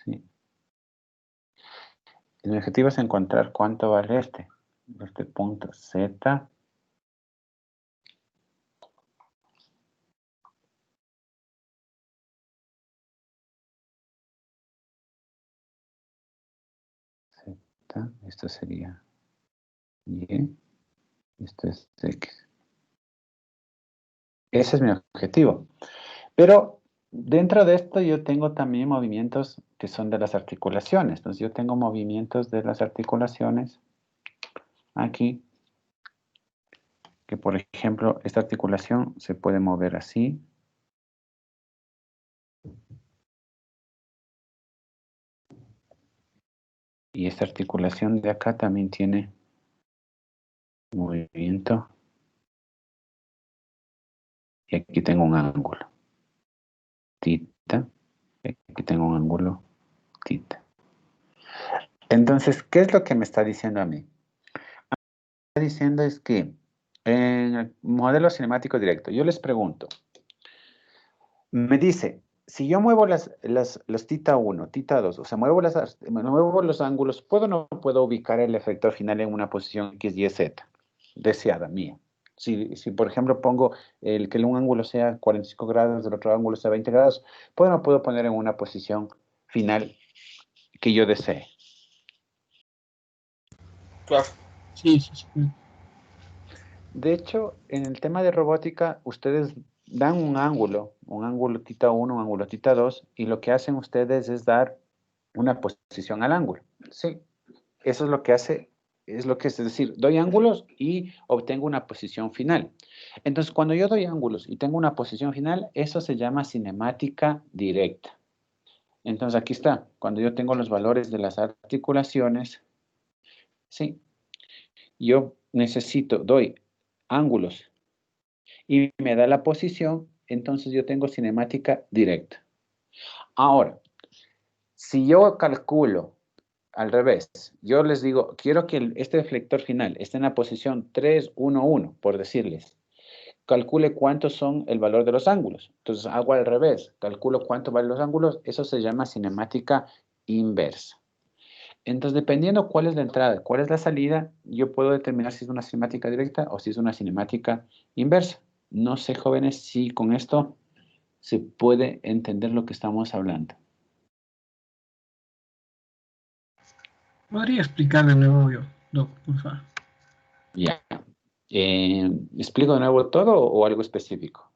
A: Sí. El objetivo es encontrar cuánto vale este punto Z. Esto sería Y, esto es X. Ese es mi objetivo. Pero dentro de esto yo tengo también movimientos que son de las articulaciones. Entonces yo tengo movimientos de las articulaciones aquí, que por ejemplo esta articulación se puede mover así. Y esta articulación de acá también tiene movimiento. Y aquí tengo un ángulo. Tita. Y aquí tengo un ángulo. Tita. Entonces, ¿qué es lo que me está diciendo a mí? Lo que está diciendo es que en el modelo cinemático directo, yo les pregunto, me dice, si yo muevo las tita 1, tita 2, o sea, muevo los ángulos, ¿puedo o no puedo ubicar el efector final en una posición X, Y, Z? Deseada mía. Si por ejemplo pongo que un ángulo sea 45 grados, el otro ángulo sea 20 grados, ¿puedo o no puedo poner en una posición final que yo desee?
B: Claro.
J: Sí, sí, sí.
A: De hecho, en el tema de robótica, ustedes dan un ángulo tita 1, un ángulo tita 2, y lo que hacen ustedes es dar una posición al ángulo. Sí, eso es lo que hace, es decir, doy ángulos y obtengo una posición final. Entonces, cuando yo doy ángulos y tengo una posición final, eso se llama cinemática directa. Entonces, aquí está, cuando yo tengo los valores de las articulaciones, sí, yo doy ángulos y me da la posición, entonces yo tengo cinemática directa. Ahora, si yo calculo al revés, yo les digo, quiero que este deflector final esté en la posición 3, 1, 1, por decirles. Calcule cuántos son el valor de los ángulos. Entonces hago al revés, calculo cuánto valen los ángulos, eso se llama cinemática inversa. Entonces, dependiendo cuál es la entrada, cuál es la salida, yo puedo determinar si es una cinemática directa o si es una cinemática inversa. No sé, jóvenes, si con esto se puede entender lo que estamos hablando.
J: ¿Podría explicar de nuevo yo, Doc, por favor?
A: Ya. ¿Explico de nuevo todo o algo específico?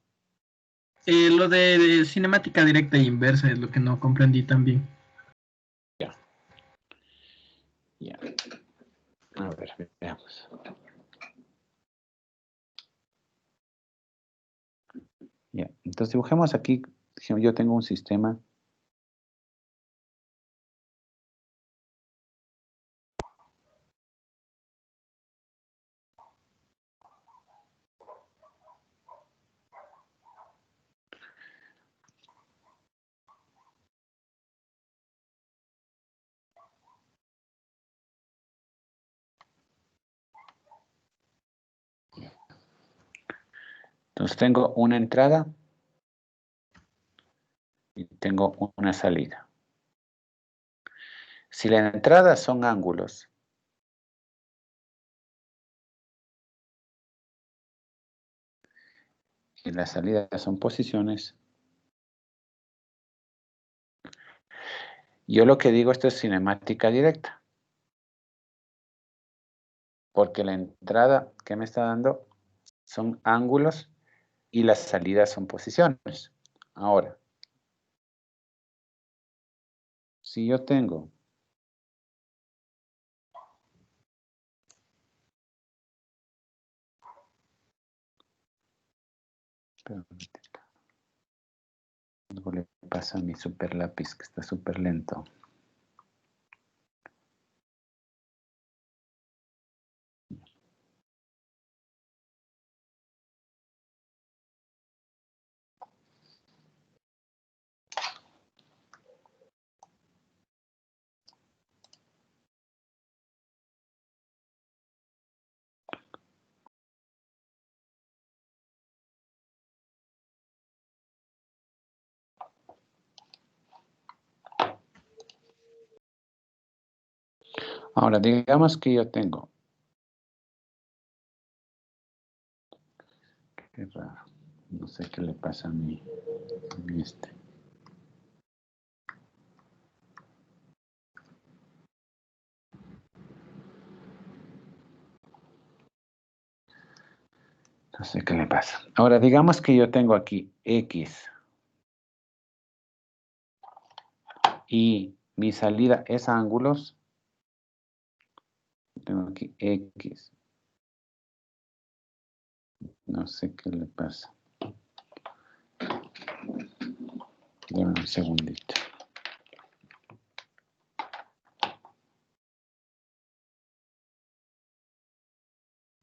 J: Lo de cinemática directa e inversa es lo que no comprendí tan bien.
A: Ya. Ya. A ver, veamos. Ya. Entonces dibujemos aquí, yo tengo un sistema. Entonces tengo una entrada y tengo una salida. Si la entrada son ángulos y la salida son posiciones, yo lo que digo, esto es cinemática directa. Porque la entrada que me está dando son ángulos y las salidas son posiciones. Ahora, si yo tengo Pero algo le pasa a mi super lápiz que está súper lento. Ahora, digamos que yo tengo. Qué raro. No sé qué le pasa a mí. No sé qué le pasa. Ahora, digamos que yo tengo aquí X. Y mi salida es ángulos. Tengo aquí X. No sé qué le pasa. Dame un segundito.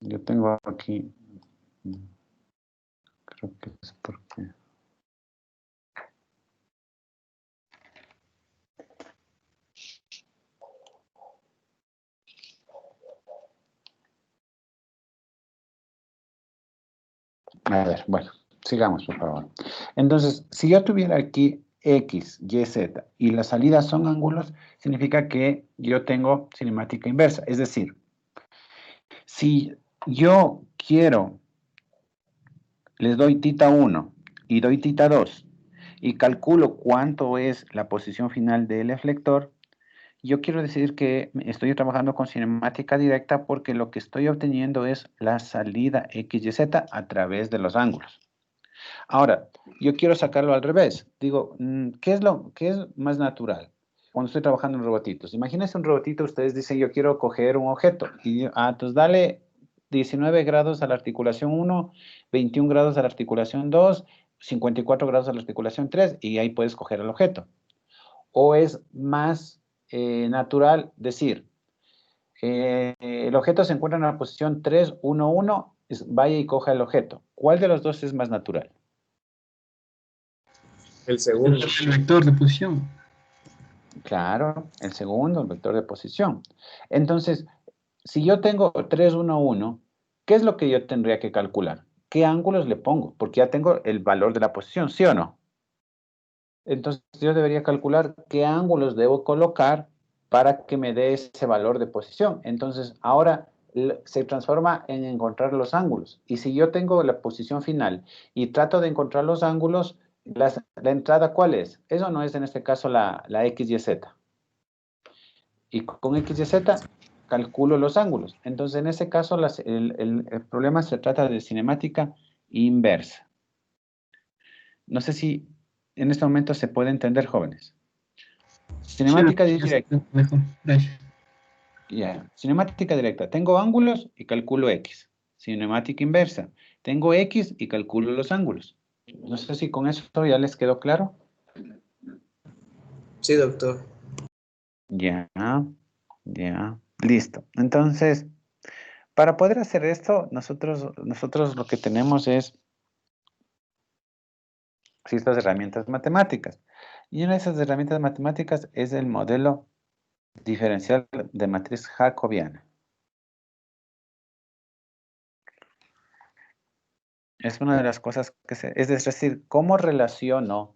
A: Yo tengo aquí, creo que es porque... A ver, bueno, sigamos, por favor. Entonces, si yo tuviera aquí X, Y, Z y las salidas son ángulos, significa que yo tengo cinemática inversa. Es decir, si yo quiero, les doy tita 1 y doy tita 2 y calculo cuánto es la posición final del eflector, yo quiero decir que estoy trabajando con cinemática directa porque lo que estoy obteniendo es la salida X, Y, Z a través de los ángulos. Ahora, yo quiero sacarlo al revés. Digo, ¿qué es más natural cuando estoy trabajando en robotitos? Imagínense un robotito, ustedes dicen, yo quiero coger un objeto. Y, entonces dale 19 grados a la articulación 1, 21 grados a la articulación 2, 54 grados a la articulación 3, y ahí puedes coger el objeto. O es más natural decir, el objeto se encuentra en la posición 3, 1, 1, vaya y coja el objeto. ¿Cuál de los dos es más natural?
D: El segundo.
O: El vector de posición.
A: Claro, el segundo, el vector de posición. Entonces, si yo tengo 3, 1, 1, ¿qué es lo que yo tendría que calcular? ¿Qué ángulos le pongo? Porque ya tengo el valor de la posición, ¿sí o no? Entonces, yo debería calcular qué ángulos debo colocar para que me dé ese valor de posición. Entonces, ahora se transforma en encontrar los ángulos. Y si yo tengo la posición final y trato de encontrar los ángulos, la entrada, ¿cuál es? Eso no es en este caso la X, Y, Z. Y con X, Y, Z calculo los ángulos. Entonces, en ese caso, el problema se trata de cinemática inversa. No sé si en este momento se puede entender, jóvenes. Cinemática directa. Ya, cinemática directa. Tengo ángulos y calculo X. Cinemática inversa. Tengo X y calculo los ángulos. No sé si con eso ya les quedó claro.
D: Sí, doctor.
A: Ya, ya. Listo. Entonces, para poder hacer esto, nosotros lo que tenemos es ciertas herramientas matemáticas. Y una de esas herramientas matemáticas es el modelo diferencial de matriz jacobiana. Es una de las cosas que es decir, cómo relaciono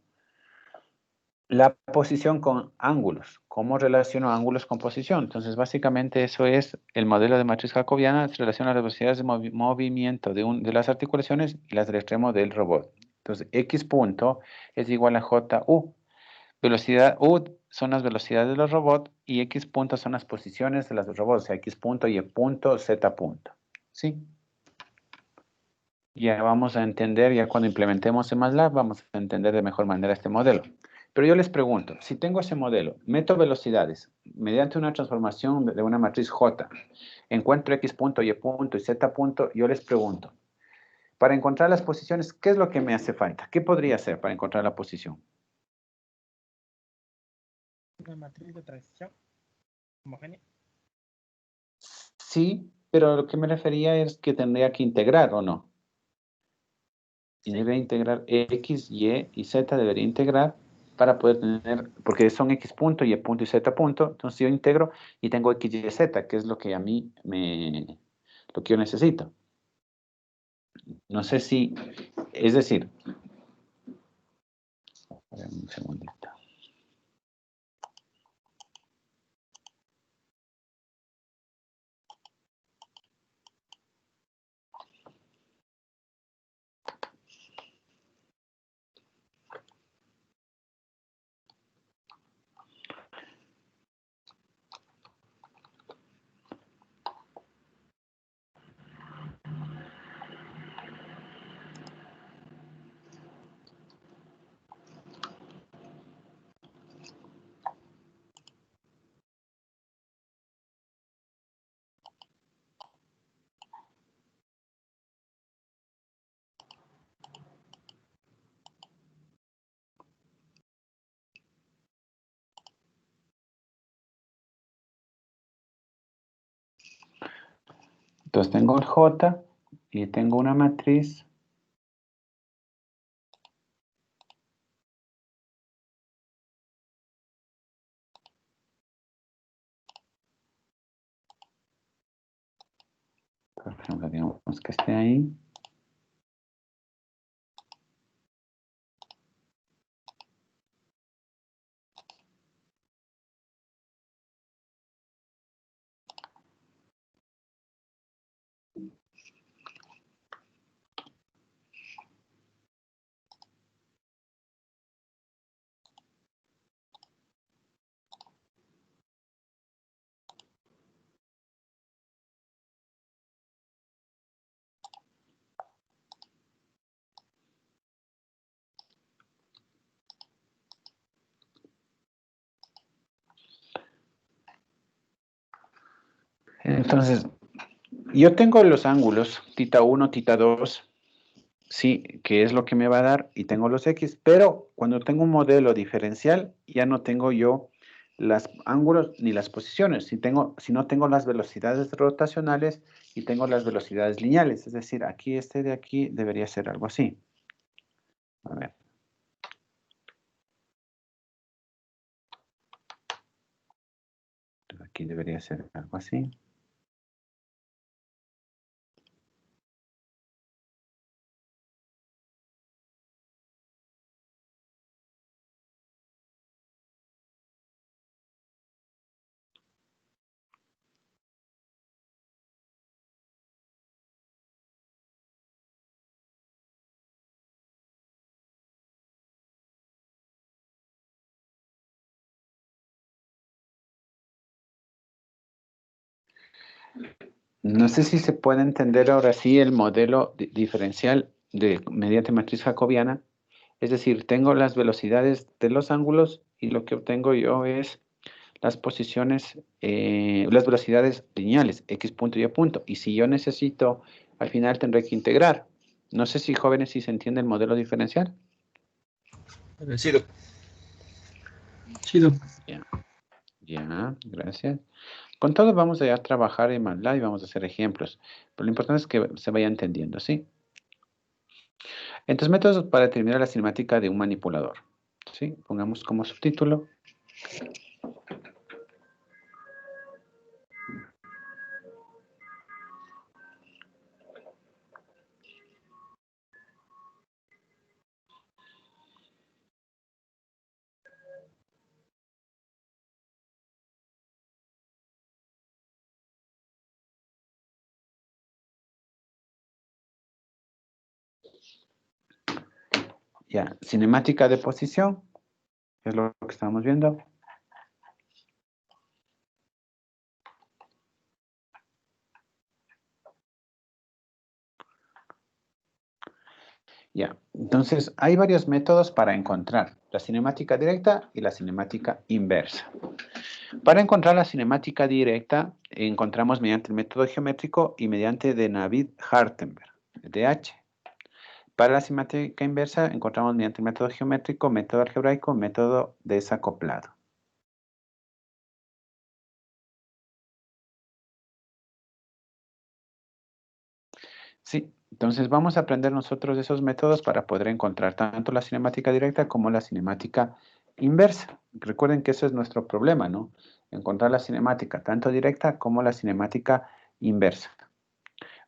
A: la posición con ángulos, cómo relaciono ángulos con posición. Entonces, básicamente eso es el modelo de matriz jacobiana, se relaciona las velocidades de movimiento de las articulaciones y las del extremo del robot. Entonces, X punto es igual a JU. Velocidad U son las velocidades de los robots y X punto son las posiciones de los robots, o sea, X punto, Y punto, Z punto. ¿Sí? Ya vamos a entender, ya cuando implementemos en MATLAB, vamos a entender de mejor manera este modelo. Pero yo les pregunto, si tengo ese modelo, meto velocidades, mediante una transformación de una matriz J, encuentro X punto, Y punto y Z punto, yo les pregunto, Para encontrar las posiciones, ¿qué es lo que me hace falta? ¿Qué podría hacer para encontrar la posición?
O: Una matriz de transición homogénea.
A: Sí, pero lo que me refería es que tendría que integrar, ¿o no? Y debería integrar X, Y y Z, debería integrar para poder tener, porque son X punto, Y punto y Z punto, entonces yo integro y tengo X, Y, Z, que es lo que a mí lo que yo necesito. No sé si, es decir, a ver, un segundito. Entonces tengo el J y tengo una matriz. Por ejemplo, digamos que esté ahí. Entonces, yo tengo los ángulos, θ 1, θ 2, sí, que es lo que me va a dar, y tengo los X, pero cuando tengo un modelo diferencial, ya no tengo yo los ángulos ni las posiciones, si no tengo las velocidades rotacionales y tengo las velocidades lineales, es decir, aquí este de aquí debería ser algo así. A ver. Aquí debería ser algo así. No sé si se puede entender ahora sí el modelo diferencial mediante matriz jacobiana. Es decir, tengo las velocidades de los ángulos y lo que obtengo yo es las posiciones, las velocidades lineales, X punto y Y punto. Y si yo necesito, al final tendré que integrar. No sé si jóvenes si se entiende el modelo diferencial.
B: Sido.
J: Chido.
A: Ya, gracias. Con todo vamos a trabajar en MATLAB y vamos a hacer ejemplos. Pero lo importante es que se vaya entendiendo, ¿sí? Entonces, métodos para determinar la cinemática de un manipulador. ¿Sí? Pongamos como subtítulo. Ya, cinemática de posición, es lo que estamos viendo. Ya, entonces hay varios métodos para encontrar la cinemática directa y la cinemática inversa. Para encontrar la cinemática directa, encontramos mediante el método geométrico y mediante de Navid-Hartenberg, DH. Para la cinemática inversa encontramos mediante el método geométrico, método algebraico, método desacoplado. Sí, entonces vamos a aprender nosotros esos métodos para poder encontrar tanto la cinemática directa como la cinemática inversa. Recuerden que ese es nuestro problema, ¿no? Encontrar la cinemática tanto directa como la cinemática inversa.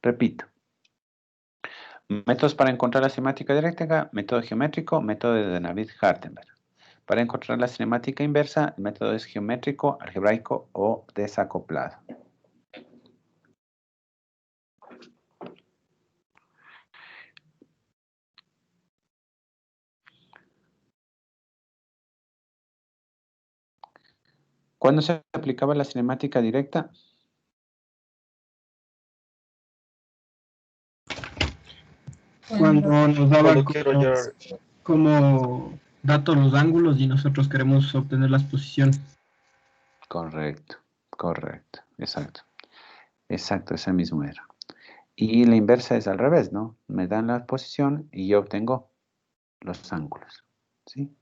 A: Repito. Métodos para encontrar la cinemática directa, método geométrico, método de David-Hartenberg. Para encontrar la cinemática inversa, el método es geométrico, algebraico o desacoplado. ¿Cuándo se aplicaba la cinemática directa?
O: Cuando nos daban
B: quiero
O: como datos los ángulos y nosotros queremos obtener las posiciones.
A: Correcto, correcto, exacto. Exacto, ese mismo era. Y la inversa es al revés, ¿no? Me dan la posición y yo obtengo los ángulos, ¿sí?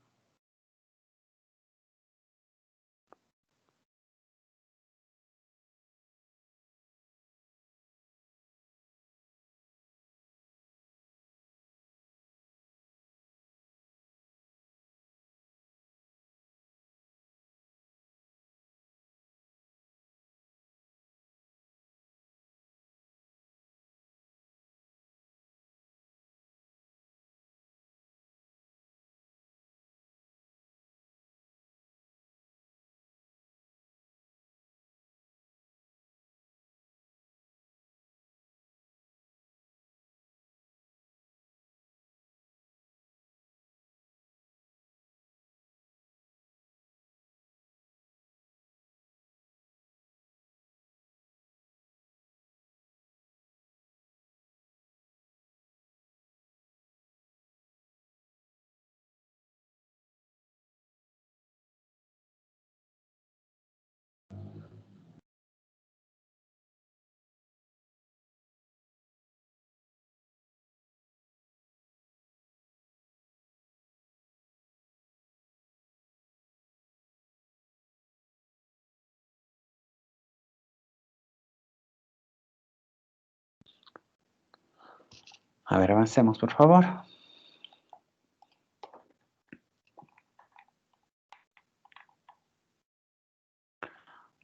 A: A ver, avancemos, por favor.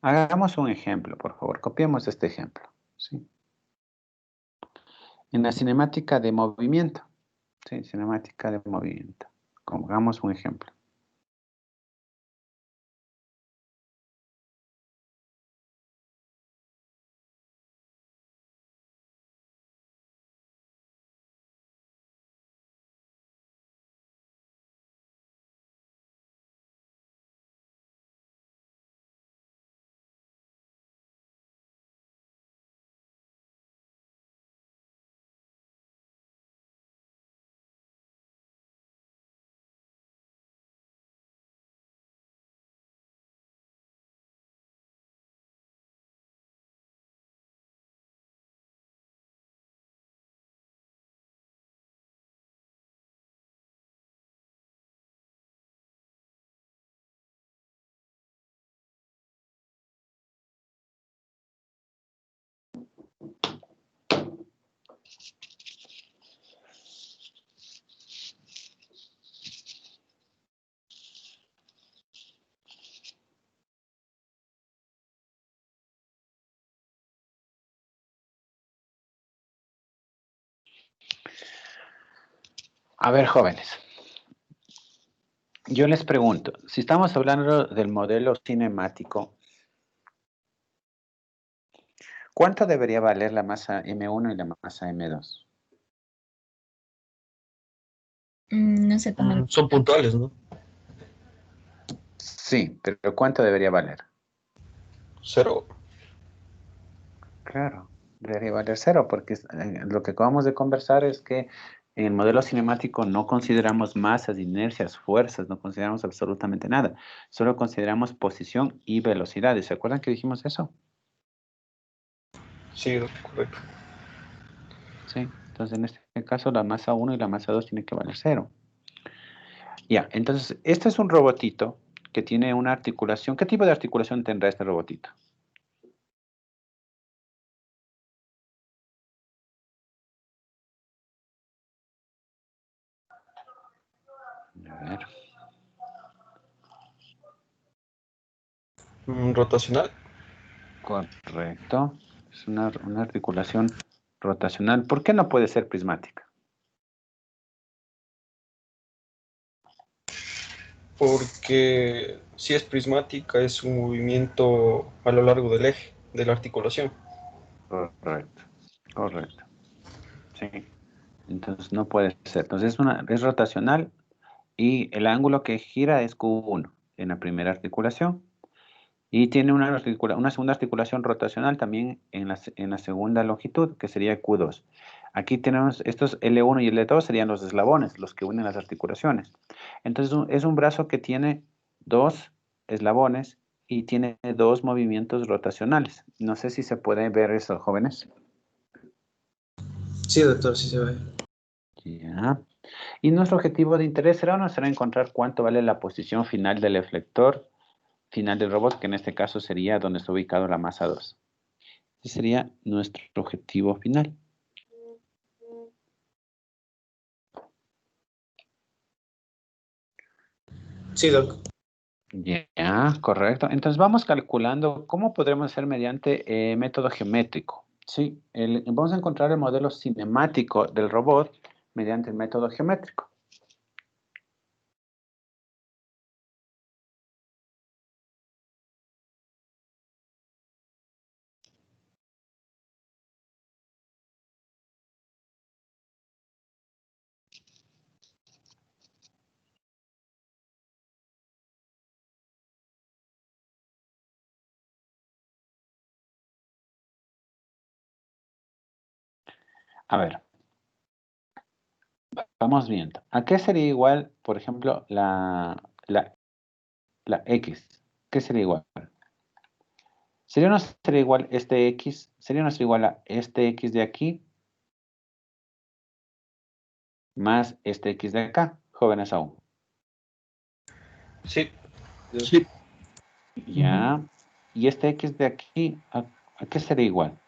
A: Hagamos un ejemplo, por favor. Copiemos este ejemplo, ¿sí? En la cinemática de movimiento. Sí, cinemática de movimiento. Hagamos un ejemplo. A ver, jóvenes. Yo les pregunto, si estamos hablando del modelo cinemático, ¿cuánto debería valer la masa M1 y la masa M2?
H: No sé,
B: Son puntuales, ¿no?
A: Sí, pero ¿cuánto debería valer?
B: 0.
A: Claro, debería valer 0, porque lo que acabamos de conversar es que en el modelo cinemático no consideramos masas, inercias, fuerzas, no consideramos absolutamente nada. Solo consideramos posición y velocidad. ¿Se acuerdan que dijimos eso?
B: Sí, correcto.
A: Sí. Entonces, en este caso, la masa 1 y la masa 2 tienen que valer 0. Ya, entonces, este es un robotito que tiene una articulación. ¿Qué tipo de articulación tendrá este robotito? A ver.
B: Rotacional.
A: Correcto. Es una articulación rotacional. ¿Por qué no puede ser prismática?
B: Porque si es prismática es un movimiento a lo largo del eje, de la articulación.
A: Correcto. Correcto. Sí. Entonces no puede ser. Entonces es rotacional y el ángulo que gira es Q1 en la primera articulación. Y tiene una segunda articulación rotacional también en la segunda longitud, que sería Q2. Aquí tenemos estos L1 y L2 serían los eslabones, los que unen las articulaciones. Entonces es un brazo que tiene 2 eslabones y tiene 2 movimientos rotacionales. No sé si se puede ver eso, jóvenes.
D: Sí, doctor, sí se ve.
A: Ya. Y nuestro objetivo de interés será encontrar cuánto vale la posición final del eflector final del robot, que en este caso sería donde está ubicado la masa 2. Ese sería nuestro objetivo final.
D: Sí, doc.
A: Ya, correcto. Entonces vamos calculando cómo podremos hacer mediante método geométrico. Sí, vamos a encontrar el modelo cinemático del robot mediante el método geométrico. A ver, vamos viendo. ¿A qué sería igual, por ejemplo, la X? ¿Qué sería igual? ¿Sería o no sería igual este X? ¿Sería o no sería igual a este X de aquí? Más este X de acá, jóvenes aún.
B: Sí.
O: Sí.
A: Ya. Y este X de aquí, ¿a qué sería igual?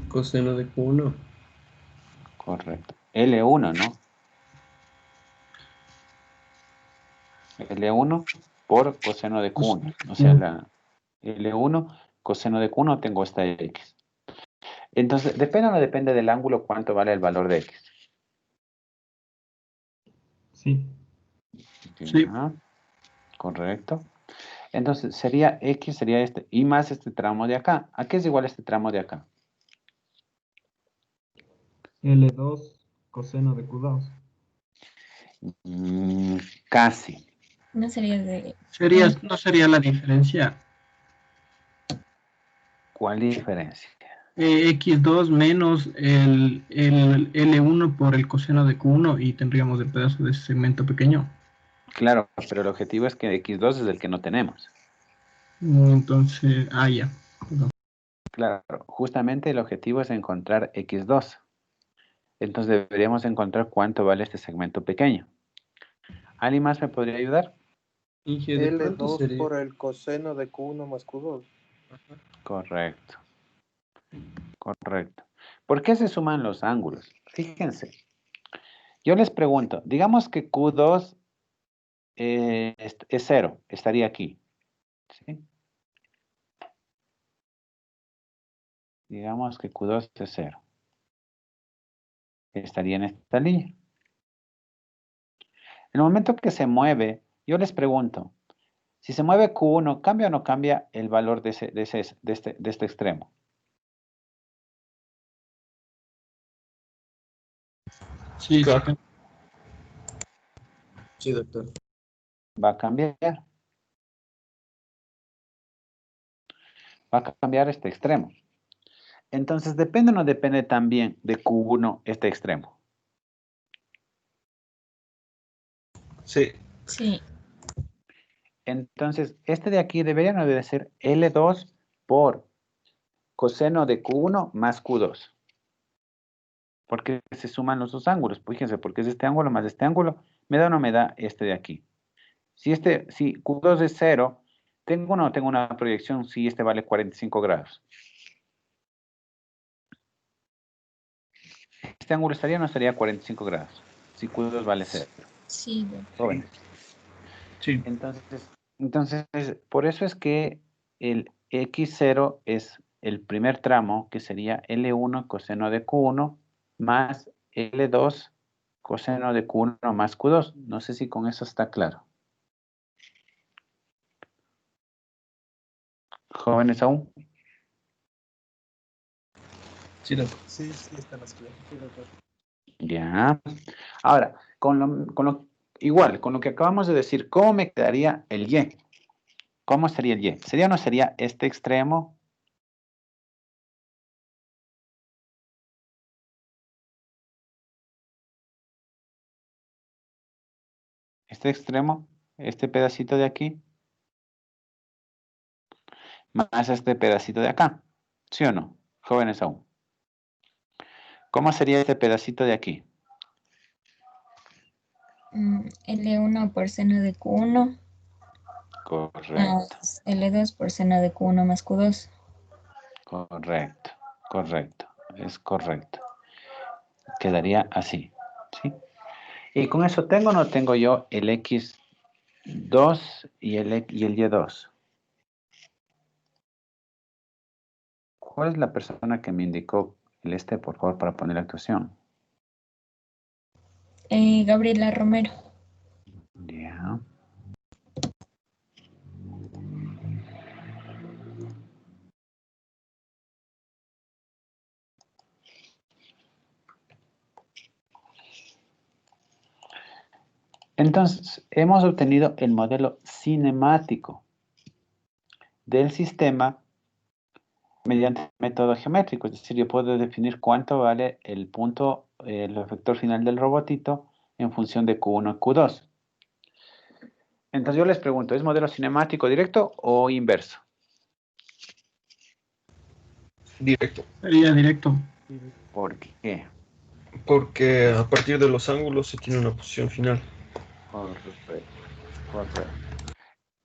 L: Coseno de Q1.
A: Correcto. L1, ¿no? L1 por coseno de Q1. O sea, la L1 coseno de Q1 tengo esta X. Entonces, ¿depende o no depende del ángulo cuánto vale el valor de X?
I: Sí.
O: Sí.
A: Ya. Correcto. Entonces, sería X, sería este, y más este tramo de acá. ¿A qué es igual este tramo de acá?
I: L2 coseno de Q2.
A: Casi.
H: No sería de...
O: ¿No sería la diferencia?
A: ¿Cuál diferencia?
O: X2 menos el L1 por el coseno de Q1 y tendríamos el pedazo de ese segmento pequeño.
A: Claro, pero el objetivo es que X2 es el que no tenemos.
O: Entonces, ya. Perdón.
A: Claro, justamente el objetivo es encontrar X2. Entonces deberíamos encontrar cuánto vale este segmento pequeño. ¿Alguien más me podría ayudar?
L: Inge, de pronto
K: L2
L: sería.
K: por el coseno de Q1 más Q2.
A: Correcto. Correcto. ¿Por qué se suman los ángulos? Fíjense. Yo les pregunto, digamos que Q2 es 0, estaría aquí. ¿Sí? Digamos que Q2 es 0. Estaría en esta línea. En el momento que se mueve, yo les pregunto, si se mueve Q1, ¿cambia o no cambia el valor de este extremo?
O: Sí,
B: Claro.
O: sí.
D: Sí, doctor.
A: Va a cambiar. Va a cambiar este extremo. Entonces, ¿depende o no depende también de Q1 este extremo?
B: Sí.
H: Sí.
A: Entonces, este de aquí debería no debe ser L2 por coseno de Q1 más Q2. porque se suman los dos ángulos. Pues fíjense, porque es este ángulo más este ángulo, ¿me da o no me da este de aquí? Si Q2 es 0, ¿tengo o no tengo una proyección si este vale 45 grados? ¿Este ángulo estaría o no estaría a 45 grados? Si Q2 vale 0.
H: Sí,
A: Jóvenes.
I: Sí.
A: Entonces, por eso es que el X0 es el primer tramo, que sería L1 coseno de Q1 más L2 coseno de Q1 más Q2. No sé si con eso está claro. ¿Jóvenes aún?
I: Sí, doctor.
L: Sí, está más claro. Sí, doctor.
A: Ya. Ahora, igual, con lo que acabamos de decir, ¿cómo me quedaría el Y? ¿Cómo sería el Y? ¿Sería o no sería este extremo? Este extremo, este pedacito de aquí, más este pedacito de acá. ¿Sí o no? Jóvenes aún. ¿Cómo sería este pedacito de aquí?
H: L1 por seno de Q1
A: Correcto,
H: más L2 por seno de Q1 más Q2.
A: correcto. Es correcto. Quedaría así. ¿Sí? Y con eso tengo o no tengo yo el X2 y el Y2. ¿Cuál es la persona que me indicó el por favor, para poner la actuación?
H: Gabriela Romero.
A: Ya. Entonces, hemos obtenido el modelo cinemático del sistema mediante método geométrico. Es decir, yo puedo definir cuánto vale el punto, el efector final del robotito en función de Q1 y Q2. Entonces yo les pregunto, ¿es modelo cinemático directo o inverso?
B: Directo.
O: Sería directo.
A: ¿Por qué?
B: Porque a partir de los ángulos se tiene una posición final.
A: Correcto.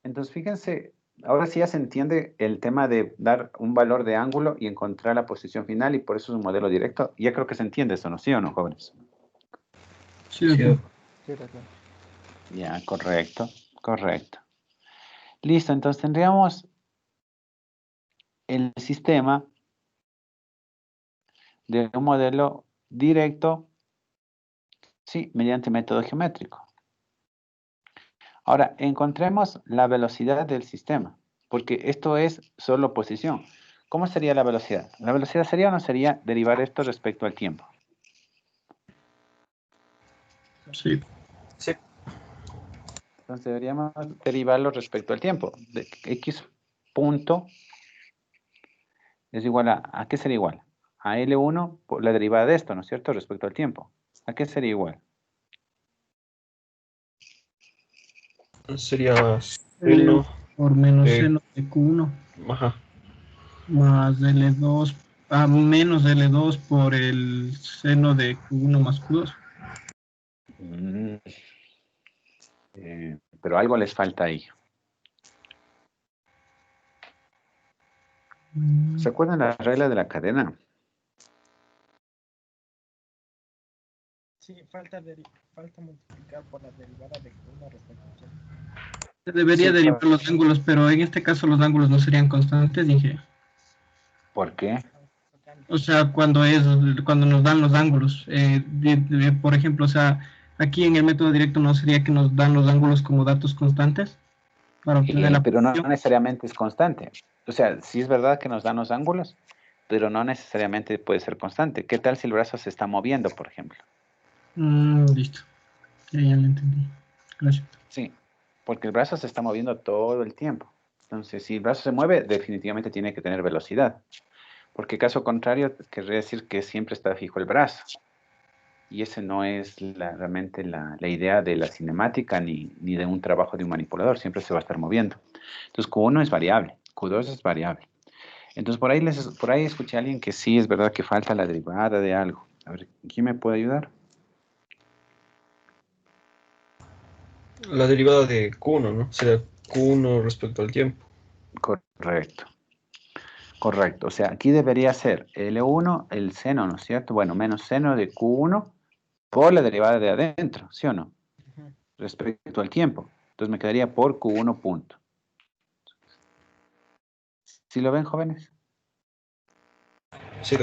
A: Entonces, fíjense, ahora sí ya se entiende el tema de dar un valor de ángulo y encontrar la posición final, y por eso es un modelo directo. Ya creo que se entiende eso, ¿no? ¿Sí o no, jóvenes?
O: Sí, doctor.
K: Sí, doctor.
A: Ya, correcto. Listo, entonces tendríamos el sistema de un modelo directo, sí, mediante método geométrico. Ahora, encontremos la velocidad del sistema, porque esto es solo posición. ¿Cómo sería la velocidad? ¿La velocidad sería o no sería derivar esto respecto al tiempo?
O: Sí.
B: Sí.
A: Entonces deberíamos derivarlo respecto al tiempo. De X punto es igual ¿a qué sería igual? A L1 por la derivada de esto, ¿no es cierto? Respecto al tiempo. ¿A qué sería igual?
B: Sería
O: L
B: seno
O: por menos
B: de...
O: seno de Q1
B: Ajá.
O: más L2 menos L2 por el seno de Q1 más Q2.
A: Pero algo les falta ahí. ¿Se acuerdan la regla de la cadena?
J: Sí, falta multiplicar por la derivada de Q1 respecto a tiempo.
O: Se debería
A: Sí,
O: derivar
A: claro.
O: los ángulos, pero en este caso los ángulos no serían constantes, dije.
A: ¿Por qué?
O: O sea, cuando nos dan los ángulos, por ejemplo, o sea, aquí en el método directo no sería que nos dan los ángulos como datos constantes para obtener la
A: Pero no
O: posición.
A: necesariamente es constante. O sea, sí es verdad que nos dan los ángulos, pero no necesariamente puede ser constante. ¿Qué tal si el brazo se está moviendo, por ejemplo?
O: Listo. Ya lo entendí. Gracias.
A: Sí, porque el brazo se está moviendo todo el tiempo. Entonces, si el brazo se mueve, definitivamente tiene que tener velocidad. Porque caso contrario, querría decir que siempre está fijo el brazo. Y ese no es realmente la idea de la cinemática ni de un trabajo de un manipulador. Siempre se va a estar moviendo. Entonces, Q1 es variable, Q2 es variable. Entonces, por ahí escuché a alguien que sí es verdad que falta la derivada de algo. A ver, ¿quién me puede ayudar?
B: La derivada de Q1, ¿no? Será Q1 respecto al tiempo.
A: Correcto. Correcto. O sea, aquí debería ser L1, el seno, ¿no es cierto? Bueno, menos seno de Q1 por la derivada de adentro, ¿sí o no? Respecto al tiempo. Entonces me quedaría por Q1 punto. ¿Sí lo ven, jóvenes?
B: Sí,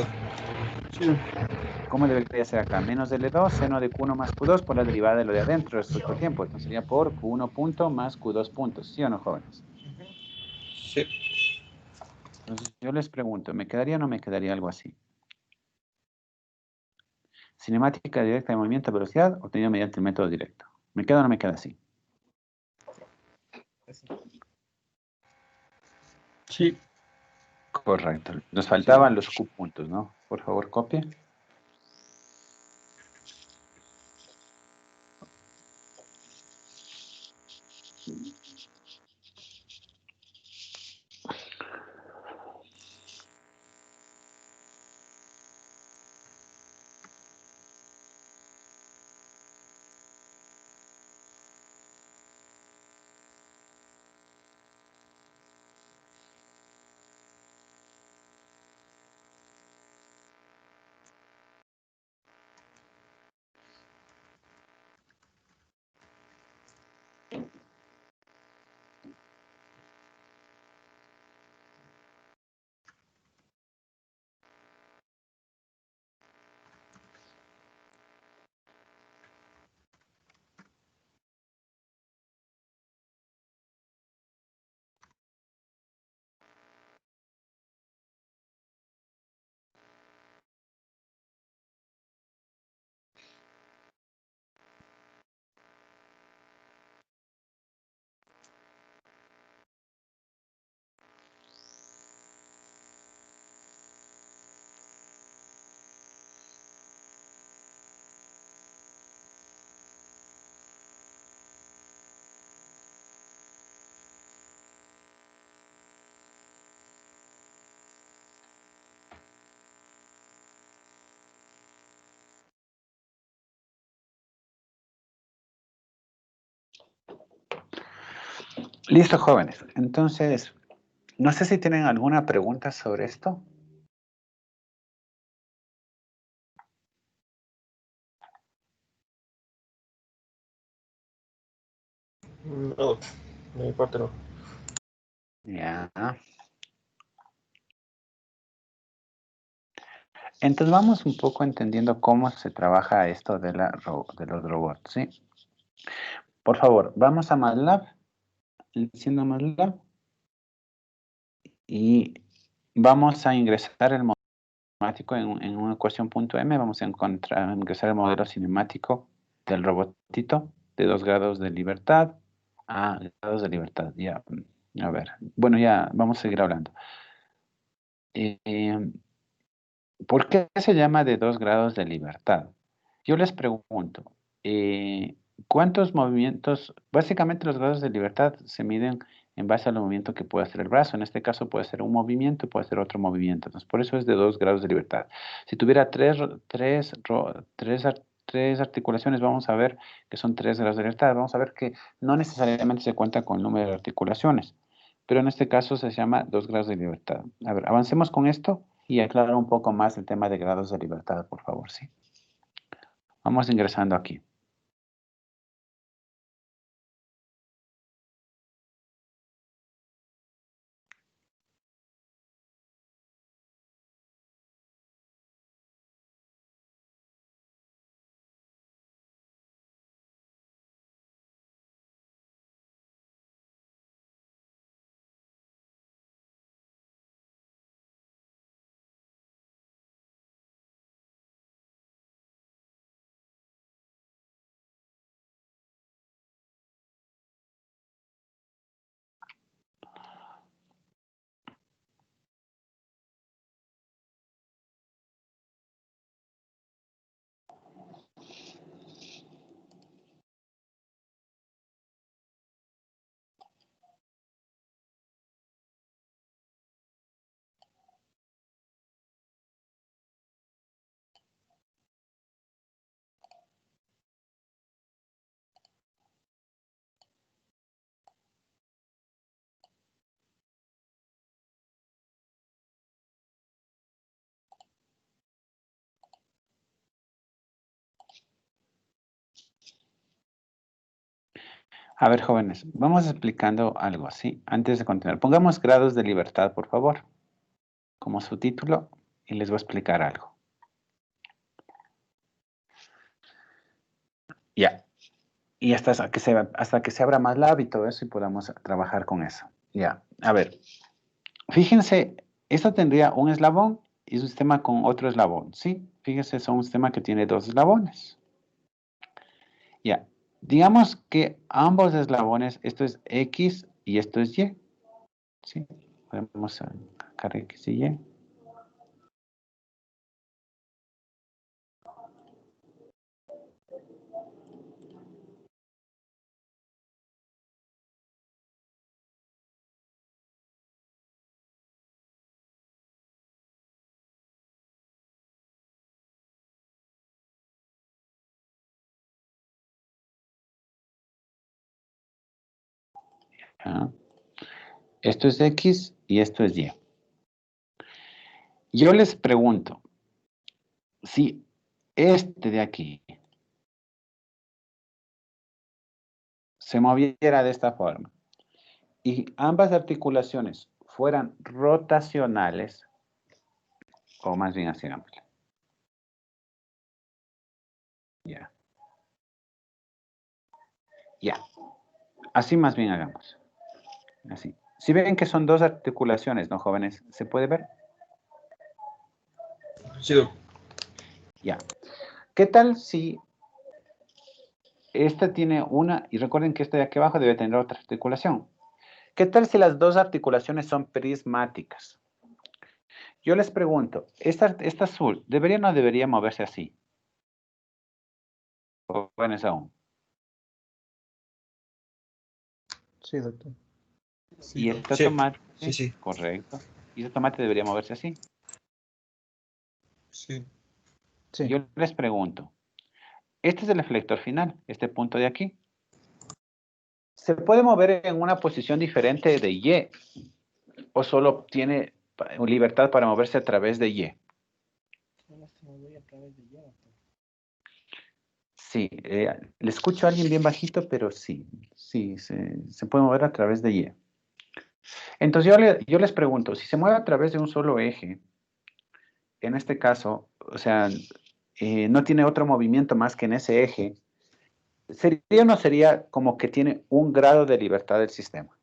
A: ¿Cómo debería ser acá? Menos L2, seno de Q1 más Q2 por la derivada de lo de adentro respecto al tiempo. Entonces sería por Q1 punto más Q2 puntos. ¿Sí o no, jóvenes?
B: Sí.
A: Entonces yo les pregunto, ¿me quedaría o no me quedaría algo así? Cinemática directa de movimiento a velocidad obtenida mediante el método directo. ¿Me queda o no me queda así?
O: Sí.
A: Correcto. Nos faltaban los Q puntos, ¿no? Por favor, copie. Listo, jóvenes. Entonces, no sé si tienen alguna pregunta sobre esto.
B: No, de mi parte no.
A: Ya. Entonces vamos un poco entendiendo cómo se trabaja esto de los robots, ¿sí? Por favor, vamos a MATLAB, siendo MATLAB, y vamos a ingresar el cinemático en una ecuación punto M, vamos a ingresar el modelo cinemático del robotito de 2 grados de libertad. Grados de libertad, ya. A ver, bueno, ya vamos a seguir hablando. ¿Por qué se llama de 2 grados de libertad? Yo les pregunto, ¿cuántos movimientos? Básicamente los grados de libertad se miden en base al movimiento que puede hacer el brazo. En este caso puede ser un movimiento, puede ser otro movimiento. Entonces, por eso es de 2 grados de libertad. Si tuviera tres articulaciones, vamos a ver que son 3 grados de libertad. Vamos a ver que no necesariamente se cuenta con el número de articulaciones, pero en este caso se llama 2 grados de libertad. A ver, avancemos con esto y aclaro un poco más el tema de grados de libertad, por favor, ¿sí? Vamos ingresando aquí. A ver, jóvenes, vamos explicando algo así antes de continuar. Pongamos grados de libertad, por favor, como subtítulo, y les voy a explicar algo. Ya. Y hasta que se abra más la hábito eso y podamos trabajar con eso. Ya. A ver. Fíjense, esto tendría un eslabón y un sistema con otro eslabón, ¿sí? Fíjense, es un sistema que tiene dos eslabones. Ya. Digamos que ambos eslabones, esto es X y esto es Y. ¿Sí? Podemos sacar X y Y. ¿Ah? Esto es X y esto es Y. Yo les pregunto, si este de aquí se moviera de esta forma y ambas articulaciones fueran rotacionales, o más bien así, hagámosle. Ya. Ya. Así más bien hagamos. Así. Si ven que son dos articulaciones, ¿no, jóvenes? ¿Se puede ver?
B: Sí.
A: Ya. ¿Qué tal si esta tiene una, y recuerden que esta de aquí abajo debe tener otra articulación? ¿Qué tal si las dos articulaciones son prismáticas? Yo les pregunto, ¿esta azul debería o no debería moverse así? Jóvenes aún.
K: Sí, doctor.
A: Y esta tomate, sí. Correcto. Y esta tomate debería moverse así.
L: Sí.
A: Yo les pregunto, este es el eflector final, este punto de aquí. ¿Se puede mover en una posición diferente de Y? ¿O solo tiene libertad para moverse a través de Y? Sí, le escucho a alguien bien bajito, pero sí, se puede mover a través de Y. Entonces yo les pregunto, si se mueve a través de un solo eje, en este caso, o sea, no tiene otro movimiento más que en ese eje, ¿sería o no sería como que tiene un grado de libertad del sistema?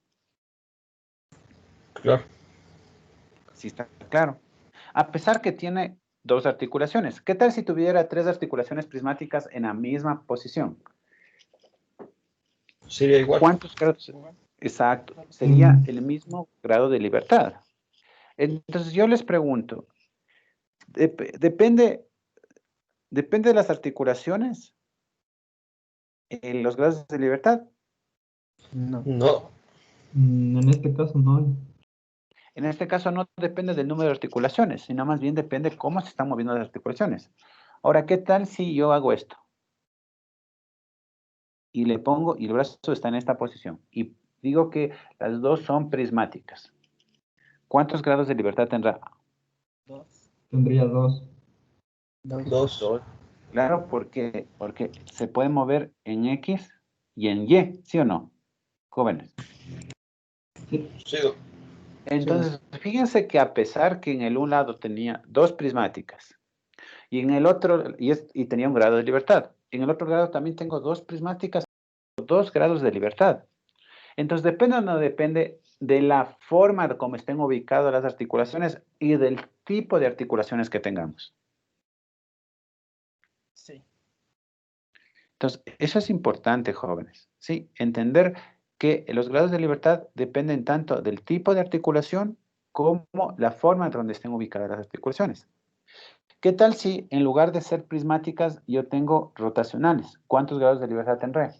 B: Claro.
A: Sí, está claro. A pesar que tiene dos articulaciones. ¿Qué tal si tuviera tres articulaciones prismáticas en la misma posición?
B: Sería igual.
A: ¿Cuántos grados? Exacto. Sería el mismo grado de libertad. Entonces yo les pregunto, ¿depende de las articulaciones en los grados de libertad?
B: No.
O: En este caso no.
A: En este caso no depende del número de articulaciones, sino más bien depende cómo se están moviendo las articulaciones. Ahora, ¿qué tal si yo hago esto? Y le pongo, y el brazo está en esta posición, y digo que las dos son prismáticas. ¿Cuántos grados de libertad tendrá?
O: Tendría dos.
B: Dos.
A: Claro, porque se puede mover en X y en Y, ¿sí o no? Jóvenes.
B: Sí.
A: Entonces, fíjense que a pesar que en el un lado tenía dos prismáticas, y en el otro, y tenía un grado de libertad, en el otro grado también tengo dos prismáticas, dos grados de libertad. Entonces, depende o no depende de la forma de cómo estén ubicadas las articulaciones y del tipo de articulaciones que tengamos.
K: Sí.
A: Entonces, eso es importante, jóvenes, ¿sí? Entender que los grados de libertad dependen tanto del tipo de articulación como la forma donde estén ubicadas las articulaciones. ¿Qué tal si en lugar de ser prismáticas yo tengo rotacionales? ¿Cuántos grados de libertad tendré?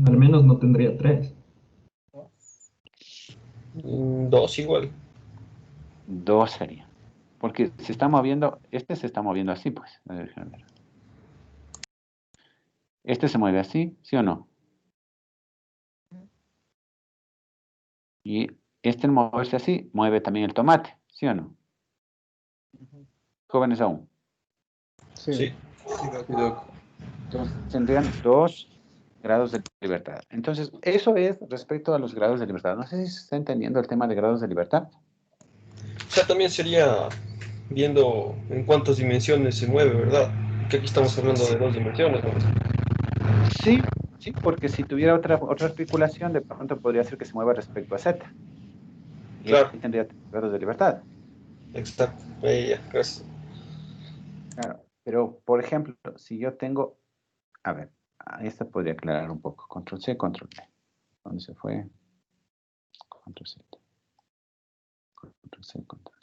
O: Al menos no tendría tres.
B: Dos igual.
A: Dos sería. Porque se está moviendo, este se está moviendo así, pues. A ver, déjame ver. Este se mueve así, ¿sí o no? Y este al moverse así, mueve también el tomate, ¿sí o no? Jóvenes aún.
K: Sí.
L: Sí, Doc.
A: Entonces tendrían 2 grados de libertad. Entonces, eso es respecto a los grados de libertad. No sé si se está entendiendo el tema de grados de libertad.
B: O sea, también sería viendo en cuántas dimensiones se mueve, ¿verdad? Que aquí estamos hablando de 2 dimensiones, ¿no?
A: Sí, sí, porque si tuviera otra articulación, de pronto podría ser que se mueva respecto a Z. Y
B: Claro.
A: ahí tendría grados de libertad.
B: Exacto. Ahí ya, gracias.
A: Claro, pero por ejemplo, si yo tengo, a ver, esta podría aclarar un poco. Control C, Control V. ¿Dónde se fue? Control Z. Control C, Control V.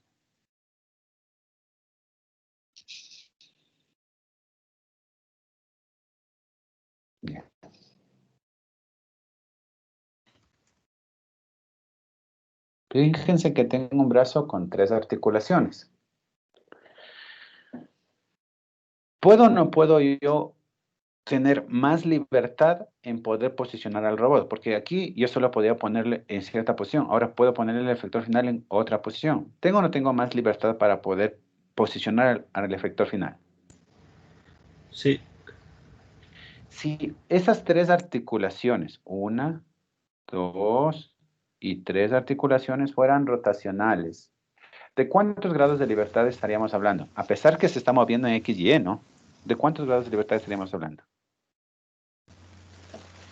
A: Bien. Fíjense que tengo un brazo con 3 articulaciones. ¿Puedo o no puedo yo tener más libertad en poder posicionar al robot? Porque aquí yo solo podía ponerle en cierta posición. Ahora puedo ponerle el efector final en otra posición. ¿Tengo o no tengo más libertad para poder posicionar al efector final?
B: Sí.
A: Si esas 3 articulaciones, 1, 2 y 3 articulaciones fueran rotacionales, ¿de cuántos grados de libertad estaríamos hablando? A pesar que se está moviendo en X y E, ¿no? ¿De cuántos grados de libertad estaríamos hablando?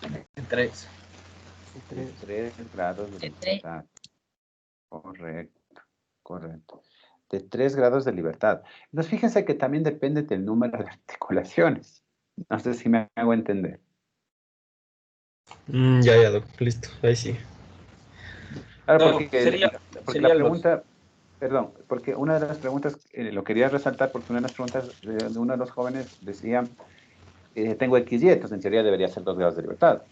N: De 3.
A: 3 grados de
H: De 3.
A: libertad. Correcto, correcto. De 3 grados de libertad. Entonces, fíjense que también depende del número de articulaciones. No sé si me hago entender.
B: Ya, Doc, listo, ahí sí.
A: Claro,
B: No,
A: porque
B: sería
A: la
B: los...
A: pregunta, perdón, porque una de las preguntas, lo quería resaltar porque una de las preguntas de uno de los jóvenes decía, tengo XY, entonces en teoría debería ser 2 grados de libertad.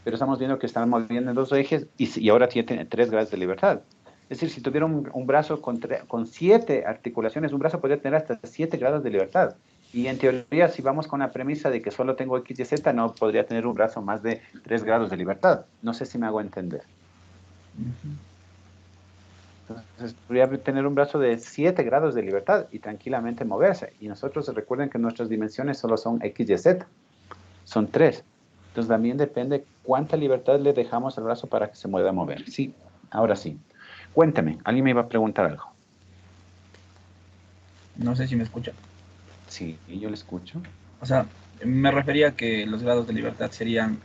A: Pero estamos viendo que están moviendo en 2 ejes y ahora tiene 3 grados de libertad. Es decir, si tuviera un brazo con 7 articulaciones, un brazo podría tener hasta 7 grados de libertad. Y en teoría, si vamos con la premisa de que solo tengo X y Z, no podría tener un brazo más de 3 grados de libertad. No sé si me hago entender. Entonces, podría tener un brazo de 7 grados de libertad y tranquilamente moverse. Y nosotros recuerden que nuestras dimensiones solo son X y Z. Son 3. Entonces, también depende cuánta libertad le dejamos al brazo para que se pueda mover. Sí, ahora sí. Cuéntame, alguien me iba a preguntar algo.
P: No sé si me escucha.
A: Sí, yo le escucho.
P: O sea, me refería a que los grados de libertad serían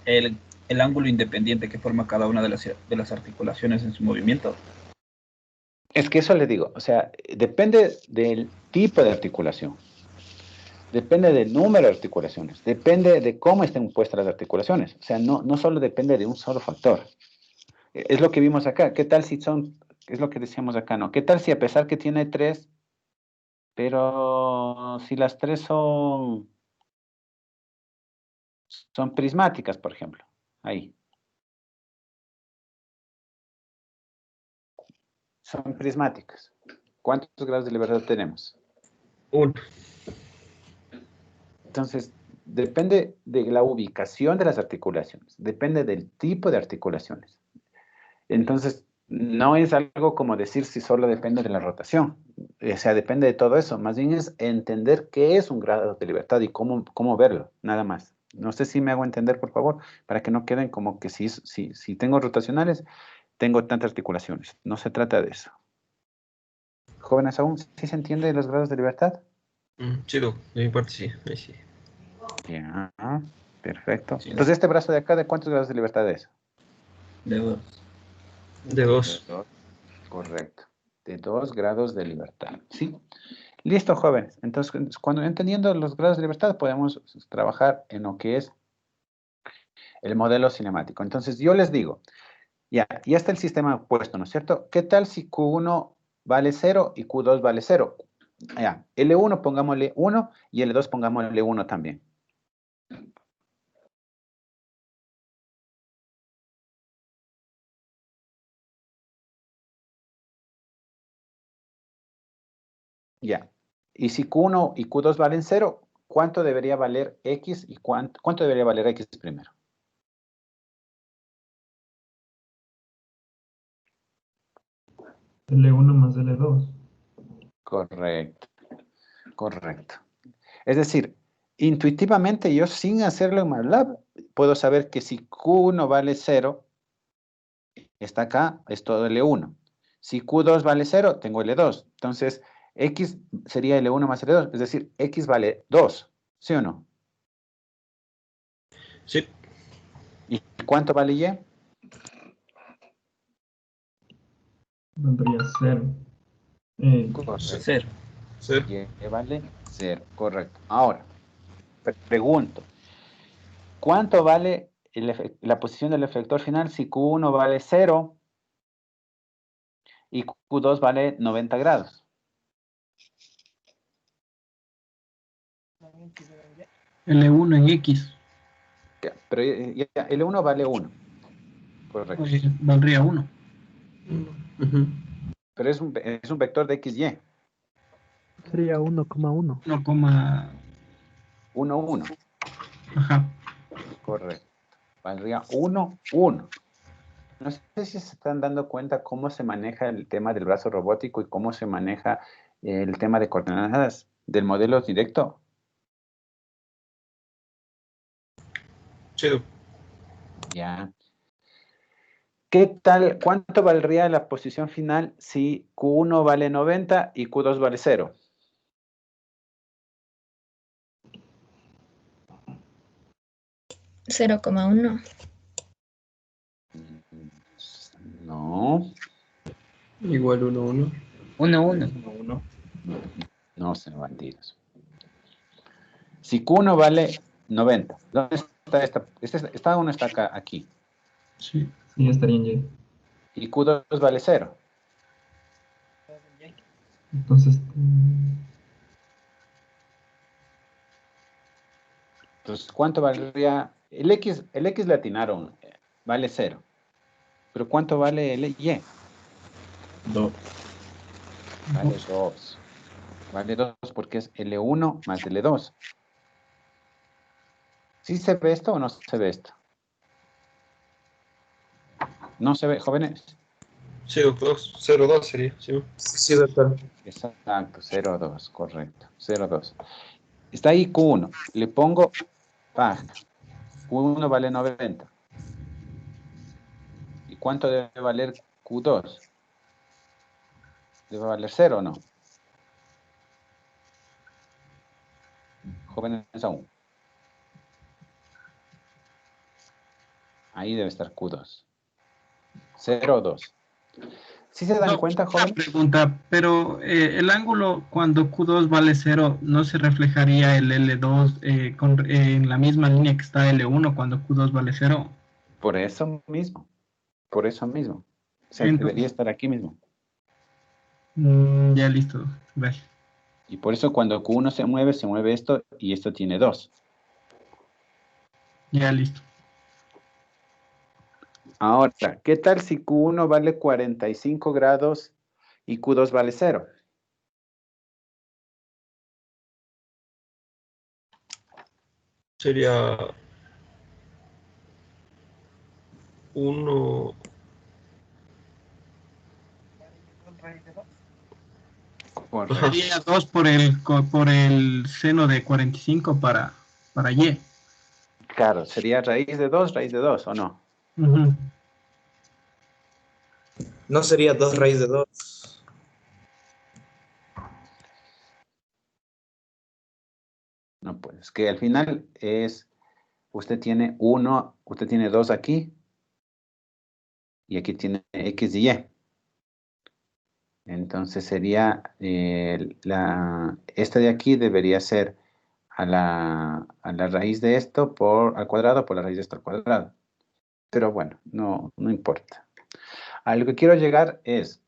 P: el ángulo independiente que forma cada una de las articulaciones en su movimiento.
A: Es que eso le digo, o sea, depende del tipo de articulación. Depende del número de articulaciones. Depende de cómo estén puestas las articulaciones. O sea, no solo depende de un solo factor. Es lo que vimos acá. ¿Qué tal si son, es lo que decíamos acá, ¿no? ¿Qué tal si a pesar que tiene 3, pero si las 3 son prismáticas, por ejemplo? Ahí. Son prismáticas. ¿Cuántos grados de libertad tenemos?
B: 1.
A: Entonces, depende de la ubicación de las articulaciones. Depende del tipo de articulaciones. Entonces, no es algo como decir si solo depende de la rotación. O sea, depende de todo eso. Más bien es entender qué es un grado de libertad y cómo verlo, nada más. No sé si me hago entender, por favor, para que no queden como que si tengo rotacionales, tengo tantas articulaciones. No se trata de eso. Jóvenes aún, ¿sí se entiende los grados de libertad?
B: Sí, Doc, de mi parte sí, ahí sí.
A: Ya, perfecto.
P: Sí,
A: Entonces, este brazo de acá, ¿de cuántos grados de libertad es?
P: De 2.
B: De 2.
A: Correcto. De 2 grados de libertad. ¿Sí? Listo, jóvenes. Entonces, cuando entendiendo los grados de libertad, podemos trabajar en lo que es el modelo cinemático. Entonces, yo les digo, ya está el sistema puesto, ¿no es cierto? ¿Qué tal si Q1 vale 0 y Q2 vale 0? Ya, L1 pongámosle 1 y L2 pongámosle 1 también. Ya. Y si Q1 y Q2 valen 0, ¿cuánto debería valer X y cuánto debería valer X primero?
J: L1 más L2.
A: Correcto, correcto. Es decir, Intuitivamente, yo sin hacerlo en MATLAB, puedo saber que si Q1 vale 0, está acá, es todo L1. Si Q2 vale 0, tengo L2. Entonces, X sería L1 más L2, es decir, X vale 2, ¿sí o no?
B: Sí.
A: ¿Y cuánto vale Y?
I: Valdría 0.
A: Correcto.
P: 0.
A: Y vale 0, correcto. Ahora, pregunto, ¿cuánto vale la posición del efector final si Q1 vale 0 y Q2 vale 90 grados?
O: L1 en X.
A: Pero ya, L1 vale 1. Correcto.
O: Valdría 1.
A: Pero es un vector de XY.
J: Sería 1,1.
A: 1, 1.
O: Ajá.
A: Correcto. Valdría 1, 1. No sé si se están dando cuenta cómo se maneja el tema del brazo robótico y cómo se maneja el tema de coordenadas del modelo directo.
B: Chido.
A: Ya. ¿Qué tal? ¿Cuánto valdría la posición final si Q1 vale 90 y Q2 vale 0?
H: ¿0,1?
A: No.
L: Igual 1, 1.
F: 1,1.
A: No se van tiros. Si Q1 vale 90, ¿dónde está esta? Esta 1 está acá, aquí.
I: Sí, sí, estaría en Y.
A: Y Q2 vale 0.
I: Entonces,
A: Entonces, ¿cuánto valdría? El X le atinaron, vale 0. Pero ¿cuánto vale el Y?
I: 2.
A: Vale 2. Vale 2 porque es L1 más L2. ¿Sí se ve esto o no se ve esto? ¿No se ve, jóvenes?
B: Sí, doctor. 0,2 sería. Sí.
D: Sí, doctor.
A: Exacto, 0,2, correcto. 0,2. Está ahí Q1. Le pongo PAG. Q1 vale 90. ¿Y cuánto debe valer Q2? ¿Debe valer 0 o no? Jóvenes aún. Ahí debe estar Q2. 0 o 2. ¿Sí se dan cuenta, jóvenes?
O: Pregunta, pero el ángulo cuando Q2 vale 0, ¿no se reflejaría el L2 en la misma línea que está L1 cuando Q2 vale 0?
A: Por eso mismo. Por eso mismo. O sea,
O: Entonces,
A: debería estar aquí mismo.
O: Ya listo, gracias.
A: Y por eso cuando Q1 se mueve esto y esto tiene 2.
O: Ya listo.
A: Ahora, ¿qué tal si Q1 vale 45 grados y Q2 vale 0?
B: Sería 1.
O: Sería 2 por el seno de 45 para Y.
A: Claro, sería raíz de 2, ¿o no?
O: Ujú.
D: No sería 2 raíz de 2.
A: No, pues que al final es, usted tiene 1, usted tiene 2 aquí, y aquí tiene X y Y. Entonces sería, esta de aquí debería ser a la raíz de esto al cuadrado por la raíz de esto al cuadrado. Pero bueno, no importa. A lo que quiero llegar es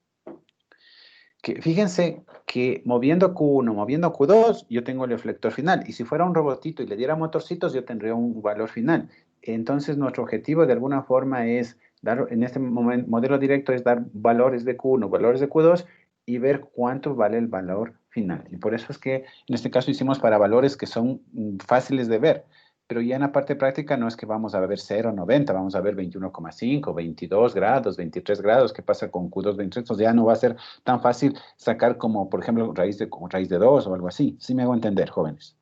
A: que fíjense que moviendo Q1, moviendo Q2, yo tengo el reflector final. Y si fuera un robotito y le diera motorcitos, yo tendría un valor final. Entonces, nuestro objetivo de alguna forma es dar, en este modelo directo, es dar valores de Q1, valores de Q2 y ver cuánto vale el valor final. Y por eso es que en este caso hicimos para valores que son fáciles de ver. Pero ya en la parte práctica no es que vamos a ver 0, 90, vamos a ver 21,5, 22 grados, 23 grados. ¿Qué pasa con Q2, 23? Entonces ya no va a ser tan fácil sacar como, por ejemplo, raíz de 2 o algo así. ¿Sí me hago entender, jóvenes?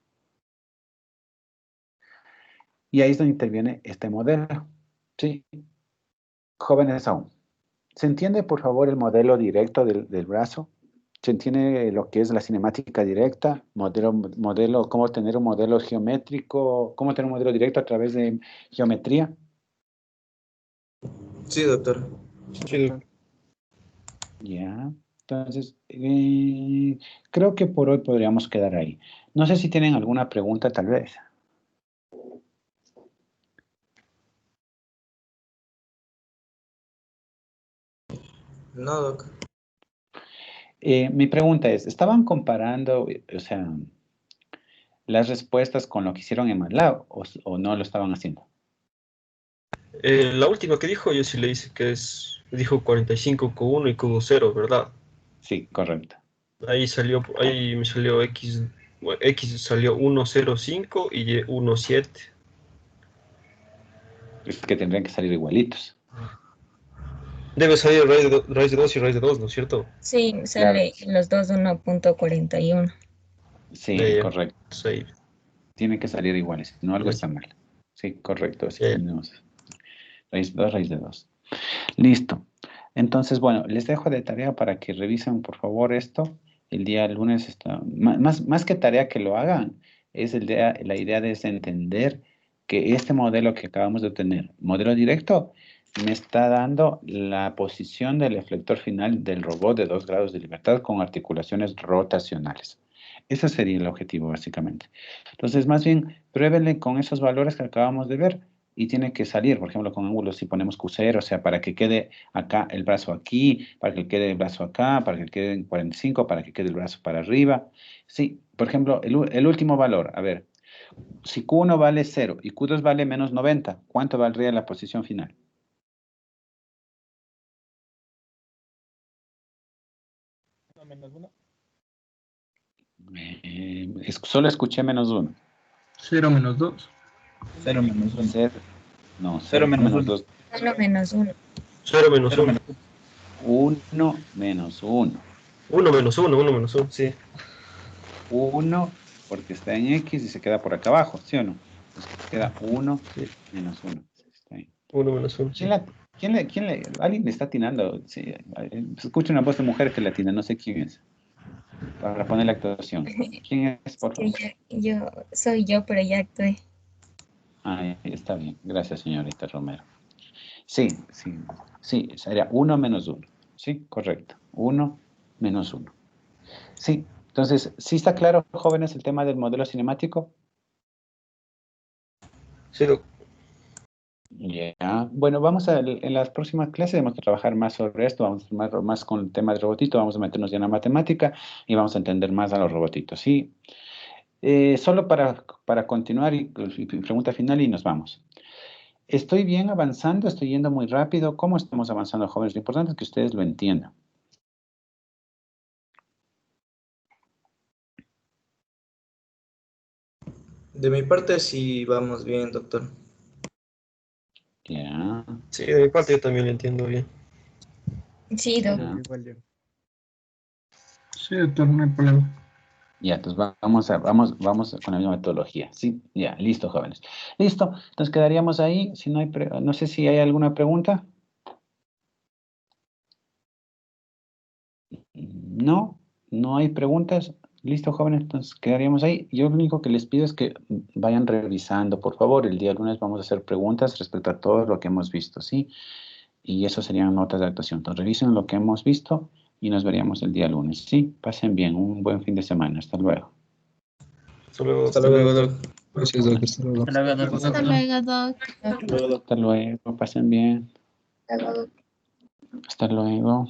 A: Y ahí es donde interviene este modelo. Sí. Jóvenes aún. ¿Se entiende, por favor, el modelo directo del brazo? ¿Se entiende lo que es la cinemática directa? Cómo tener un modelo geométrico, cómo tener un modelo directo a través de geometría.
D: Sí, doctor.
B: Sí,
A: Ya. Entonces, creo que por hoy podríamos quedar ahí. No sé si tienen alguna pregunta, tal vez.
D: No, doc.
A: Mi pregunta es, ¿estaban comparando, o sea, las respuestas con lo que hicieron en MATLAB o no lo estaban haciendo?
B: La última que dijo, yo sí le hice que dijo 45 Q1 y Q0, ¿verdad?
A: Sí, correcto.
B: Ahí me salió X, bueno, X salió 1,05 y Y 1,7.
A: Es que tendrían que salir igualitos.
B: Debe salir raíz de 2 y raíz de 2, ¿no es cierto?
H: Sí,
A: Claro.
H: sale los dos 1.41.
A: Sí,
B: Ya.
A: correcto.
B: Sí.
A: Tienen que salir iguales, si no algo está mal. Sí, correcto. Así
B: Ya.
A: tenemos raíz 2, raíz de 2. Listo. Entonces, bueno, les dejo de tarea para que revisen, por favor, esto. El día lunes, más que tarea que lo hagan, la idea de entender que este modelo que acabamos de obtener, modelo directo, me está dando la posición del eflector final del robot de 2 grados de libertad con articulaciones rotacionales. Ese sería el objetivo, básicamente. Entonces, más bien, pruébenle con esos valores que acabamos de ver y tiene que salir, por ejemplo, con ángulos si ponemos Q0, o sea, para que quede acá el brazo aquí, para que quede el brazo acá, para que quede en 45, para que quede el brazo para arriba. Sí, por ejemplo, el último valor, a ver, si Q1 vale 0 y Q2 vale menos 90, ¿cuánto valdría la posición final?
P: Menos 1.
A: Solo escuché menos 1.
O: 0 menos 2.
P: 0 menos 1.
A: 0, no,
P: 0 menos 1.
A: 2.
H: 1 menos 1.
B: 0 menos
P: 0
B: 1.
P: menos
A: 1 menos 1.
B: 1 menos 1, 1 menos 1, sí.
A: 1 porque está en X y se queda por acá abajo, ¿sí o no? Entonces queda 1 menos 1. Está ahí.
B: 1 menos 1, sí.
A: Alguien le está atinando? Sí, se escucha una voz de mujer que le atina, no sé quién es. Para poner la actuación. ¿Quién es, por favor?
H: Soy yo, pero ya actué.
A: Ah, está bien. Gracias, señorita Romero. Sí, sería 1 menos 1. Sí, correcto. 1 menos 1. Sí, entonces, ¿sí está claro, jóvenes, el tema del modelo cinemático?
B: Sí, doc.
A: Ya. Bueno, en las próximas clases vamos a trabajar más sobre esto, vamos a más con el tema del robotito, vamos a meternos ya en la matemática y vamos a entender más a los robotitos, ¿sí? Solo para continuar y pregunta final y nos vamos. ¿Estoy bien avanzando? ¿Estoy yendo muy rápido? ¿Cómo estamos avanzando, jóvenes? Lo importante es que ustedes lo entiendan.
D: De mi parte sí vamos bien, doctor.
A: Ya.
B: Sí, de mi parte yo también lo entiendo bien.
H: Sí, doc.
A: Ya.
J: Igual yo.
O: Sí, doctor, no hay problema.
A: Ya, entonces vamos con la misma metodología. Sí, ya, listo, jóvenes. Listo, entonces quedaríamos ahí. Si no hay, no sé si hay alguna pregunta. No, no hay preguntas. Listo, jóvenes, entonces quedaríamos ahí. Yo lo único que les pido es que vayan revisando, por favor. El día lunes vamos a hacer preguntas respecto a todo lo que hemos visto, ¿sí? Y eso serían notas de actuación. Entonces revisen lo que hemos visto y nos veríamos el día lunes. Sí, pasen bien, un buen fin de semana. Hasta luego.
B: Hasta luego.
D: Hasta luego, doc. Gracias, doc. Hasta luego.
F: Hasta luego, doctor.
G: Hasta luego, doc.
A: Hasta luego, pasen bien. Hasta luego.